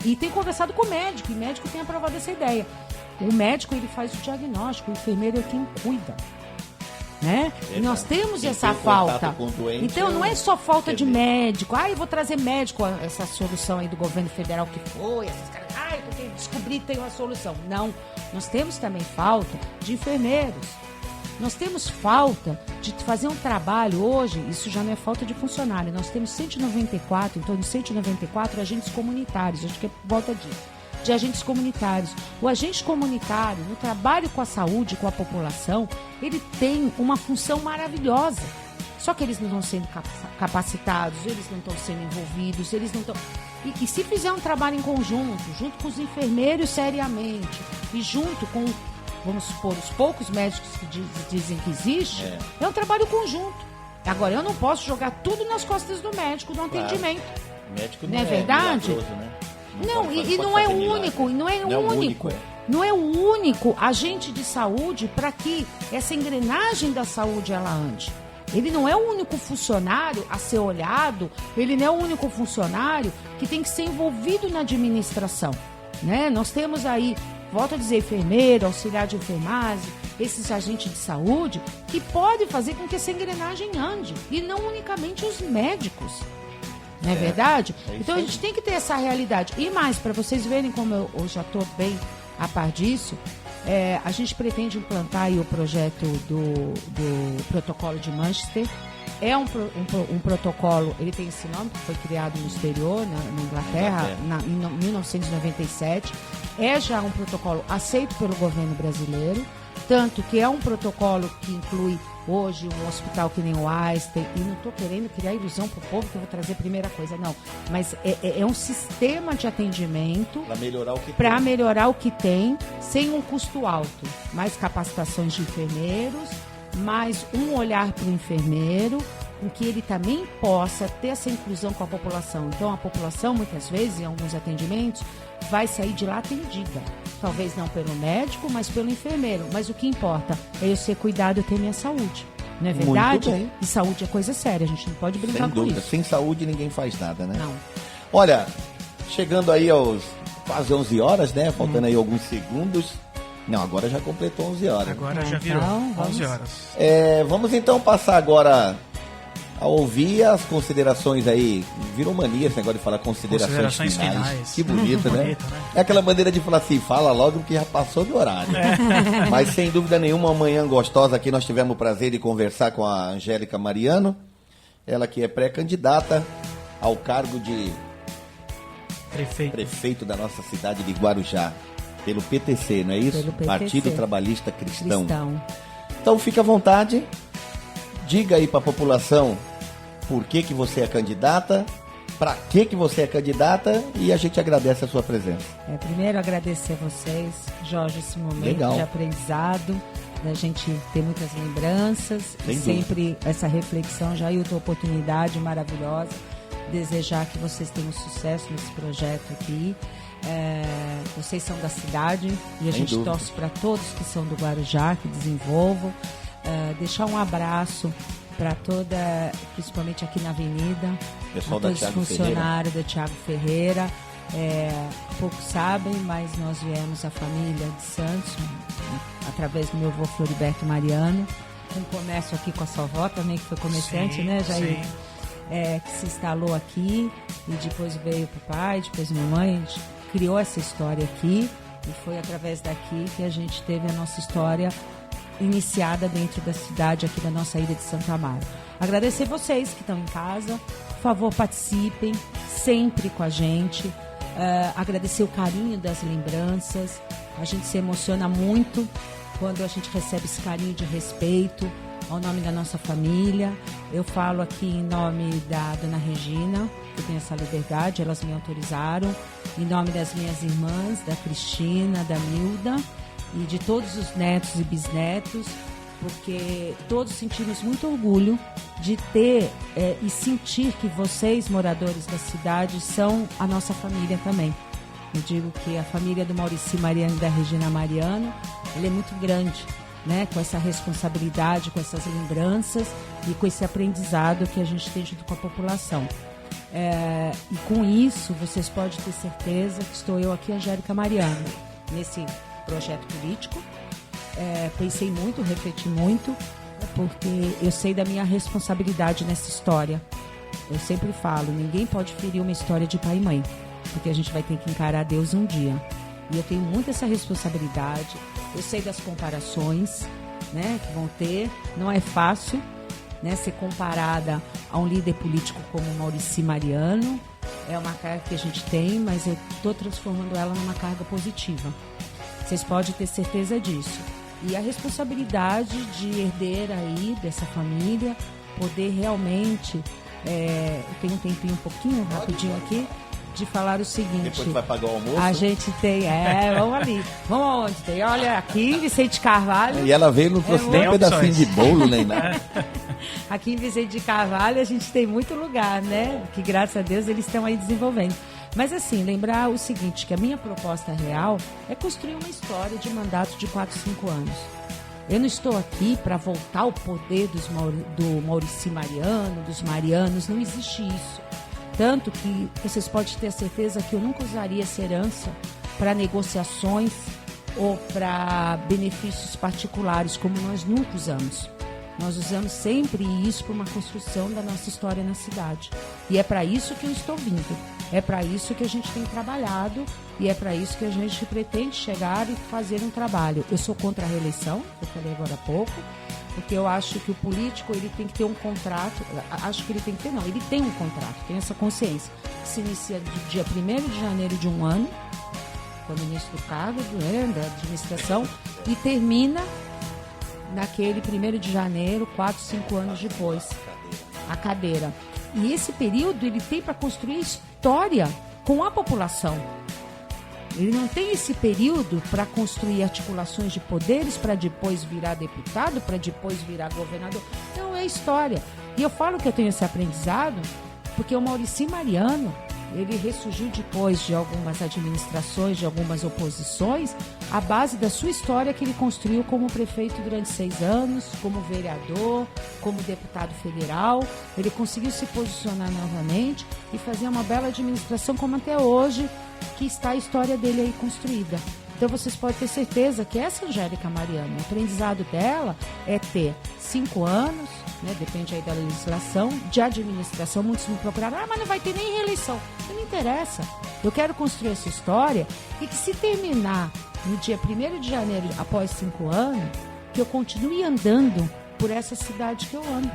E tem conversado com o médico, e o médico tem aprovado essa ideia. O médico, ele faz o diagnóstico, o enfermeiro é quem cuida. Né? E nós temos essa falta. Então não é só falta de médico. Eu vou trazer médico, essa solução aí do governo federal que foi, essas caras, porque descobri que tem uma solução. Não, nós temos também falta de enfermeiros. Nós temos falta de fazer um trabalho hoje, isso já não é falta de funcionário, nós temos 194, em torno de 194 agentes comunitários, acho que é por volta disso, de agentes comunitários. O agente comunitário, no trabalho com a saúde, com a população, ele tem uma função maravilhosa. Só que eles não estão sendo capacitados, eles não estão sendo envolvidos, eles não estão... E que se fizer um trabalho em conjunto, junto com os enfermeiros seriamente, e junto com, vamos supor, os poucos médicos que dizem que existe, é um trabalho conjunto. Agora, eu não posso jogar tudo nas costas do médico, do atendimento. O médico não é verdade? Milagroso, né? Não, e não é o único, e não é o único. Não é o único agente de saúde para que essa engrenagem da saúde ela ande. Ele não é o único funcionário a ser olhado, ele não é o único funcionário que tem que ser envolvido na administração, né? Nós temos aí, volto a dizer, enfermeiro, auxiliar de enfermagem, esses agentes de saúde que podem fazer com que essa engrenagem ande, e não unicamente os médicos. Não é verdade? Então a gente tem que ter essa realidade. E mais, para vocês verem como eu já estou bem a par disso, a gente pretende implantar aí o projeto do protocolo de Manchester. É um protocolo, ele tem esse nome, que foi criado no exterior, na Inglaterra, em 1997. É já um protocolo aceito pelo governo brasileiro, tanto que é um protocolo que inclui hoje um hospital que nem o Einstein, e não estou querendo criar ilusão para o povo que eu vou trazer a primeira coisa, não. Mas é um sistema de atendimento para melhorar o que tem, sem um custo alto. Mais capacitações de enfermeiros, mais um olhar para o enfermeiro, em que ele também possa ter essa inclusão com a população. Então, a população, muitas vezes, em alguns atendimentos, vai sair de lá atendida. Talvez não pelo médico, mas pelo enfermeiro. Mas o que importa é eu ser cuidado e ter minha saúde. Não é verdade? Muito bem. E saúde é coisa séria, a gente não pode brincar com isso. Sem saúde ninguém faz nada, né? Não. Olha, chegando aí aos quase 11 horas, né? Faltando aí alguns segundos. Não, agora já completou 11 horas. Agora já virou 11 horas. Vamos então passar agora a ouvir as considerações aí. Virou mania esse negócio de falar considerações finais. Que bonito, né? Bonito, né? É aquela maneira de falar assim, fala logo que já passou do horário. Mas sem dúvida nenhuma, uma manhã gostosa aqui. Nós tivemos o prazer de conversar com a Angélica Mariano. Ela que é pré-candidata ao cargo de prefeito da nossa cidade de Guarujá. Pelo PTC, não é isso? Pelo PTC. Partido Trabalhista Cristão. Então fica à vontade. Diga aí para a população por que você é candidata, para que você é candidata, e a gente agradece a sua presença. Primeiro agradecer a vocês, Jorge, esse momento de aprendizado, da gente ter muitas lembranças, e sempre essa reflexão, já outra oportunidade maravilhosa, desejar que vocês tenham sucesso nesse projeto aqui. Vocês são da cidade e a gente torce para todos que são do Guarujá, que desenvolvam. Deixar um abraço para toda, principalmente aqui na Avenida, pessoal a todos os funcionários da Thiago Ferreira. Poucos sabem, mas nós viemos a família de Santos, através do meu avô Floriberto Mariano, com comércio aqui com a sua avó também, que foi comerciante, né, Jair? Que se instalou aqui e depois veio para o pai, depois minha mãe, a gente criou essa história aqui e foi através daqui que a gente teve a nossa história iniciada dentro da cidade aqui da nossa ilha de Santa Amaro. Agradecer vocês que estão em casa, por favor participem sempre com a gente, agradecer o carinho das lembranças, a gente se emociona muito quando a gente recebe esse carinho de respeito ao nome da nossa família. Eu falo aqui em nome da dona Regina, que tem essa liberdade, elas me autorizaram, em nome das minhas irmãs, da Cristina, da Milda, e de todos os netos e bisnetos, porque todos sentimos muito orgulho de ter e sentir que vocês, moradores da cidade, são a nossa família também. Eu digo que a família do Maurici Mariano e da Regina Mariano, ela é muito grande, né? Com essa responsabilidade, com essas lembranças e com esse aprendizado que a gente tem junto com a população. E com isso, vocês podem ter certeza que estou eu aqui, Angélica Mariano, nesse projeto político. Pensei muito, refleti muito, porque eu sei da minha responsabilidade nessa história. Eu sempre falo, ninguém pode ferir uma história de pai e mãe. porque a gente vai ter que encarar Deus um dia. E eu tenho muito essa responsabilidade. Eu sei das comparações, né, que vão ter. Não é fácil, né, ser comparada a um líder político como Maurici Mariano. É uma carga que a gente tem, mas eu estou transformando ela numa carga positiva. Vocês podem ter certeza disso. E a responsabilidade de herdeira aí dessa família, poder realmente... eu tenho um tempinho, um pouquinho, rapidinho aqui, de falar o seguinte. Depois vai pagar o almoço? A gente tem, vamos ali. Vamos aonde tem? Olha, aqui em Vicente Carvalho. E ela veio, não trouxe nem um pedacinho de bolo, nem nada. Aqui em Vicente Carvalho a gente tem muito lugar, né? Que graças a Deus eles estão aí desenvolvendo. Mas assim, lembrar o seguinte, que a minha proposta real é construir uma história de mandato de 4, 5 anos. Eu não estou aqui para voltar ao poder do Maurici Mariano, dos Marianos, não existe isso. Tanto que vocês podem ter certeza que eu nunca usaria essa herança para negociações ou para benefícios particulares, como nós nunca usamos. Nós usamos sempre isso para uma construção da nossa história na cidade. E é para isso que eu estou vindo. É para isso que a gente tem trabalhado e é para isso que a gente pretende chegar e fazer um trabalho. Eu sou contra a reeleição, eu falei agora há pouco, porque eu acho que o político ele tem que ter um contrato, acho que ele tem que ter, não, ele tem um contrato, tem essa consciência, que se inicia do dia 1º de janeiro de um ano, quando o início do cargo, da administração, e termina naquele 1º de janeiro, 4, 5 anos depois, a cadeira. E esse período ele tem para construir história com a população. Ele não tem esse período para construir articulações de poderes, para depois virar deputado, para depois virar governador. Não, é história. E eu falo que eu tenho esse aprendizado porque o Maurici Mariano, ele ressurgiu depois de algumas administrações, de algumas oposições, à base da sua história que ele construiu como prefeito durante 6 anos, como vereador, como deputado federal. Ele conseguiu se posicionar novamente e fazer uma bela administração como até hoje, que está a história dele aí construída. Então vocês podem ter certeza que essa Angélica Mariano, o aprendizado dela é ter 5 anos, né, depende aí da legislação, de administração. Muitos me procuraram, mas não vai ter nem reeleição. Não me interessa. Eu quero construir essa história e que se terminar no dia 1º de janeiro, após 5 anos, que eu continue andando por essa cidade que eu ando.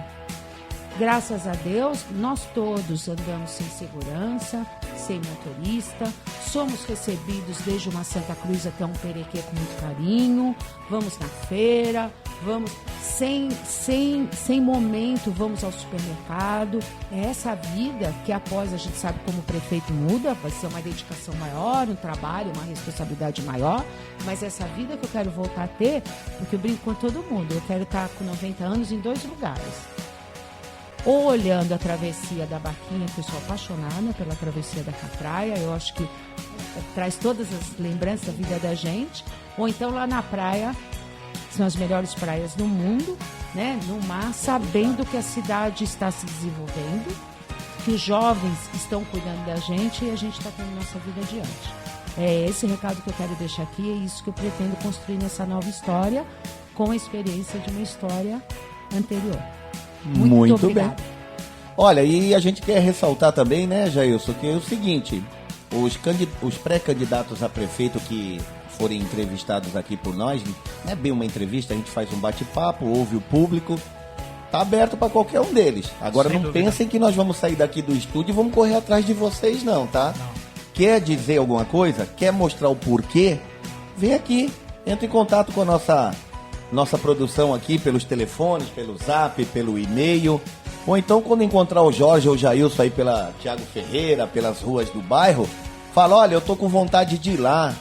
Graças a Deus, nós todos andamos sem segurança, sem motorista, somos recebidos desde uma Santa Cruz até um Perequê com muito carinho, vamos na feira, vamos sem momento, vamos ao supermercado. É essa vida que após a gente sabe como o prefeito muda, vai ser uma dedicação maior, um trabalho, uma responsabilidade maior, mas essa vida que eu quero voltar a ter, porque eu brinco com todo mundo, eu quero estar com 90 anos em 2 lugares. Ou olhando a travessia da Barquinha, que eu sou apaixonada pela travessia da Capraia, eu acho que traz todas as lembranças da vida da gente, ou então lá na praia, são as melhores praias do mundo, né, no mar, sabendo que a cidade está se desenvolvendo, que os jovens estão cuidando da gente e a gente está tendo nossa vida adiante. É esse recado que eu quero deixar aqui, é isso que eu pretendo construir nessa nova história, com a experiência de uma história anterior. Muito bem. Olha, e a gente quer ressaltar também, né, Jailson, que é o seguinte, os pré-candidatos a prefeito que forem entrevistados aqui por nós, não é bem uma entrevista, a gente faz um bate-papo, ouve o público, tá aberto para qualquer um deles. Agora não pensem que nós vamos sair daqui do estúdio e vamos correr atrás de vocês não, tá? Não. Quer dizer alguma coisa? Quer mostrar o porquê? Vem aqui, entre em contato com a nossa produção aqui pelos telefones, pelo zap, pelo e-mail, ou então quando encontrar o Jorge ou o Jailson aí pela Thiago Ferreira, pelas ruas do bairro, fala, olha, eu tô com vontade de ir lá,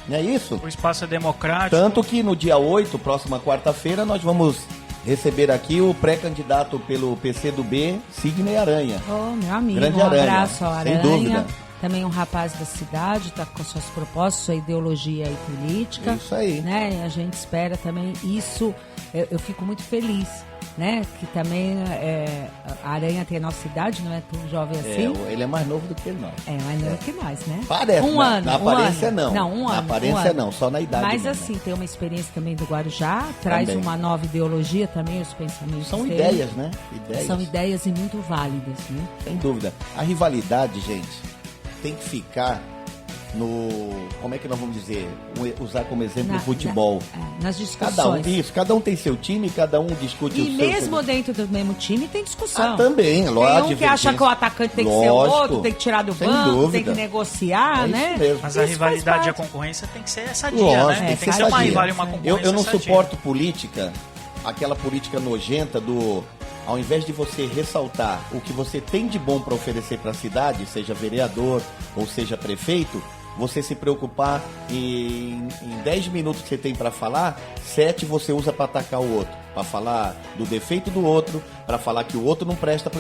não é isso? O espaço é democrático. Tanto que no dia 8, próxima quarta-feira, nós vamos receber aqui o pré-candidato pelo PCdoB, Sidney Aranha. Oh, meu amigo, Grande um Aranha, abraço ao Aranha. sem dúvida. Também um rapaz da cidade, está com suas propostas, sua ideologia e política. Isso aí. Né? E a gente espera também isso, eu fico muito feliz, né? Que também a Aranha tem a nossa idade, não é tão jovem assim. Ele é mais novo do que nós. É, mais novo que nós, né? Parece, na aparência ano. Não, um na ano. aparência não, só na idade. Mas mesmo. assim, tem uma experiência também do Guarujá, traz também uma nova ideologia também, os pensamentos são dele. ideias, né? São ideias e muito válidas, né? Sem dúvida. A rivalidade, gente, tem que ficar como é que nós vamos dizer, usar como exemplo o Na- futebol. nas discussões. Cada um tem seu time, cada um discute E o seu. mesmo dentro do mesmo time tem discussão. Também, lógico. Tem um que acha que o atacante tem que ser o outro, tem que tirar do sem banco, dúvida. tem que negociar, É né? isso mesmo. Mas a Isso faz rivalidade e a parte. concorrência tem que ser sadia, Lógico, né? tem Tem que que ser uma sadia. rivalidade e uma concorrência Eu não sadia. suporto política, aquela política nojenta ao invés de você ressaltar o que você tem de bom para oferecer para a cidade, seja vereador ou seja prefeito, você se preocupar em 10 minutos que você tem para falar, 7 você usa para atacar o outro, para falar do defeito do outro, para falar que o outro não presta.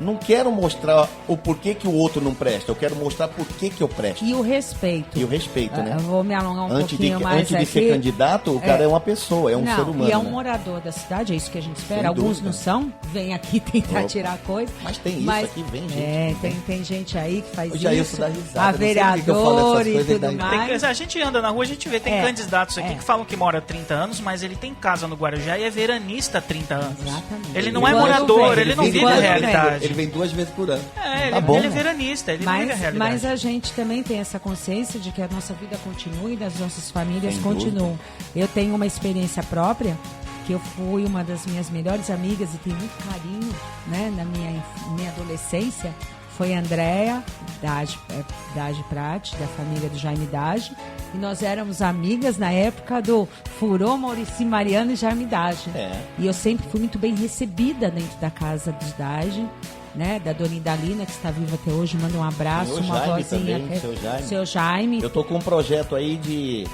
Não quero mostrar o porquê que o outro não presta, eu quero mostrar por que eu presto. E o respeito. E o respeito, né? Eu vou me alongar pouquinho mais Antes de aqui. ser candidato, o cara é uma pessoa, é um Não, ser humano. e é um né? morador da cidade, é isso que a gente espera. Sem Alguns dúvida. não são, vem aqui tentar Opa. tirar coisa. Mas tem isso aqui, vem gente. É, que vem. tem gente aí que faz O Jailson isso. dá risada, A não sei por que que eu falo vereador essas e coisas, ele tudo dá risada. mais. A gente anda na rua, a gente vê, tem É, candidatos aqui é. que falam que mora há 30 anos, mas ele tem casa no Guarujá e é veranista há 30 anos. Exatamente. Ele não é Quando morador, vem, ele não vem vive a quando vem. realidade. Ele vem 2 vezes por ano. É, Tá bom, ele é né? veranista, ele não vive a Mas realidade. a gente também tem essa consciência de que a nossa vida continua e as nossas famílias Sem continuam. Eu tenho uma experiência própria, que eu fui uma das minhas melhores amigas e tenho muito carinho, né, na minha adolescência. Foi a Andréa Dage Prati, da família do Jaime Dage. E nós éramos amigas na época do Furô, Maurici Mariano e Jaime Dage. É. E eu sempre fui muito bem recebida dentro da casa dos Dage, né? Da dona Idalina, que está viva até hoje. Manda um abraço, Senhor uma Jaime vozinha. também, seu Jaime. Seu Jaime. Eu tô com um projeto aí de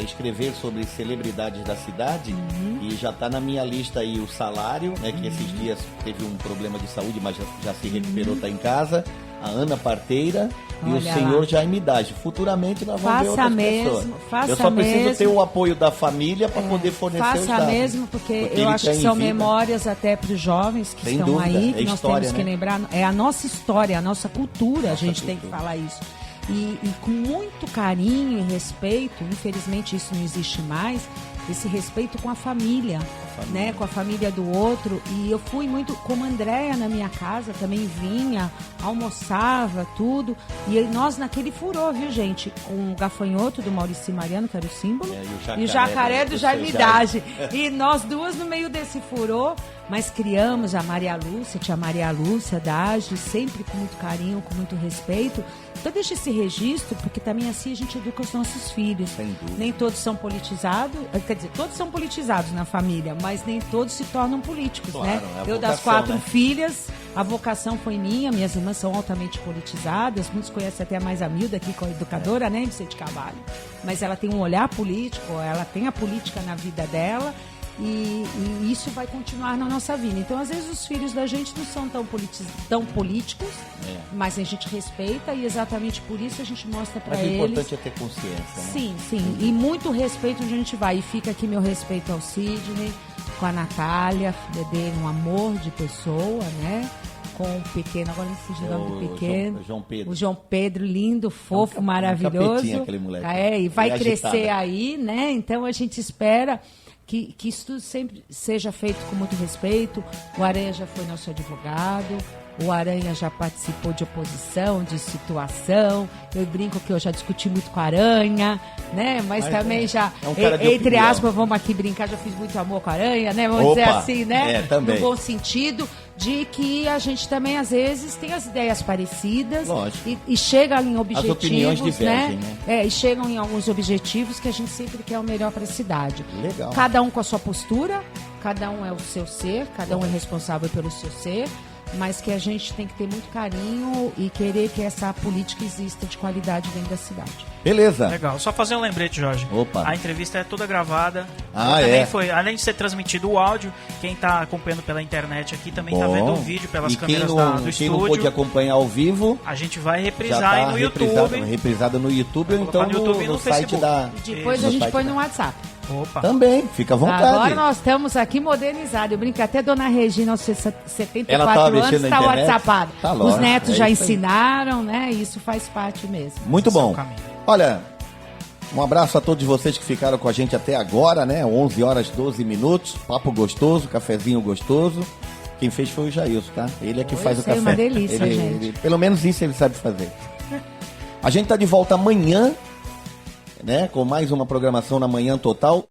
escrever sobre celebridades da cidade e já tá na minha lista aí o Salário, né? Que esses dias teve um problema de saúde, mas já se recuperou, tá em casa. A Ana Parteira e o Olha senhor lá. Jaime Dage. Futuramente nós vamos ver Faça outras mesmo, pessoas. faça Eu só preciso mesmo. ter o apoio da família para poder fornecer os Faça dados. mesmo, porque eu ele acho que tem são vida. memórias até para os jovens que Sem estão dúvida, aí, é que nós história, temos que né? lembrar. É a nossa história, a nossa cultura, a Nossa gente tem que cultura. falar isso. E com muito carinho e respeito, infelizmente isso não existe mais, esse respeito com a família, né? Com a família do outro. E eu fui muito, como a Andréa na minha casa, também vinha, almoçava, tudo. E nós naquele furor, viu, gente? Com o gafanhoto do Maurici Mariano, que era o símbolo, É, e o jacaré do seu Jaime Jaime. Dage. E nós duas no meio desse furor, mas criamos a Maria Lúcia, tia Maria Lúcia Dage, sempre com muito carinho, com muito respeito. Então deixa esse registro, porque também assim a gente educa os nossos filhos. Sem dúvida. Nem todos são politizados, quer dizer, todos são politizados na família, mas nem todos se tornam políticos, Claro, né? é a Eu das vocação, 4 né? filhas, a vocação foi minha, minhas irmãs são altamente politizadas, muitos conhecem até mais a Milda aqui, com a educadora, né, de Carvalho. Mas ela tem um olhar político, ela tem a política na vida dela. E isso vai continuar na nossa vida. Então, às vezes, os filhos da gente não são tão políticos, mas a gente respeita e exatamente por isso a gente mostra para Mas o eles. importante é ter consciência, né? Sim, sim. E muito respeito onde a gente vai. E fica aqui meu respeito ao Sidney, com a Natália, filha dele, um amor de pessoa, né? Com o pequeno, agora não sei o nome do pequeno. João Pedro. O João Pedro, lindo, fofo, um maravilhoso. capetinho aquele moleque. E vai Ele é crescer agitado. aí, né? Então a gente espera que isso tudo sempre seja feito com muito respeito. O Aranha já foi nosso advogado. O Aranha já participou de oposição, de situação. Eu brinco que eu já discuti muito com a Aranha, né? Mas também já, é um cara de entre opinião. aspas, vamos aqui brincar, já fiz muito amor com a Aranha, né? Vamos Opa, dizer assim, né? é, também. No bom sentido de que a gente também, às vezes, tem as ideias parecidas. Lógico. E chega em objetivos, opiniões divergem, né? E chegam em alguns objetivos que a gente sempre quer o melhor para a cidade. Legal. Cada um com a sua postura, cada um é o seu ser, cada um é responsável pelo seu ser, mas que a gente tem que ter muito carinho e querer que essa política exista de qualidade dentro da cidade. Beleza. Legal, só fazer um lembrete, Jorge. Opa. A entrevista é toda gravada. Ah, também é? foi, além de ser transmitido o áudio, quem está acompanhando pela internet aqui também está Bom. vendo o vídeo pelas E câmeras quem do não estúdio. pôde acompanhar ao vivo, A gente vai já reprisar tá aí no YouTube. reprisada no YouTube ou Vai então colocar no YouTube e no no site Facebook. da... E depois no a gente site põe da- no WhatsApp. Opa. Também, fica à vontade. Agora nós estamos aqui modernizados. Eu brinco até Dona Regina, aos 74 Ela tava anos, mexendo na está internet? WhatsAppada. Tá Os lógico, netos é já isso aí. ensinaram, né? Isso faz parte mesmo. Muito Esse é o bom. caminho. Olha, um abraço a todos vocês que ficaram com a gente até agora, né? 11 horas 12 minutos, papo gostoso, cafezinho gostoso. Quem fez foi o Jailson, tá? Ele é que faz o sei, café. uma delícia, gente. Pelo menos isso ele sabe fazer. A gente tá de volta amanhã, né? Com mais uma programação na Manhã Total.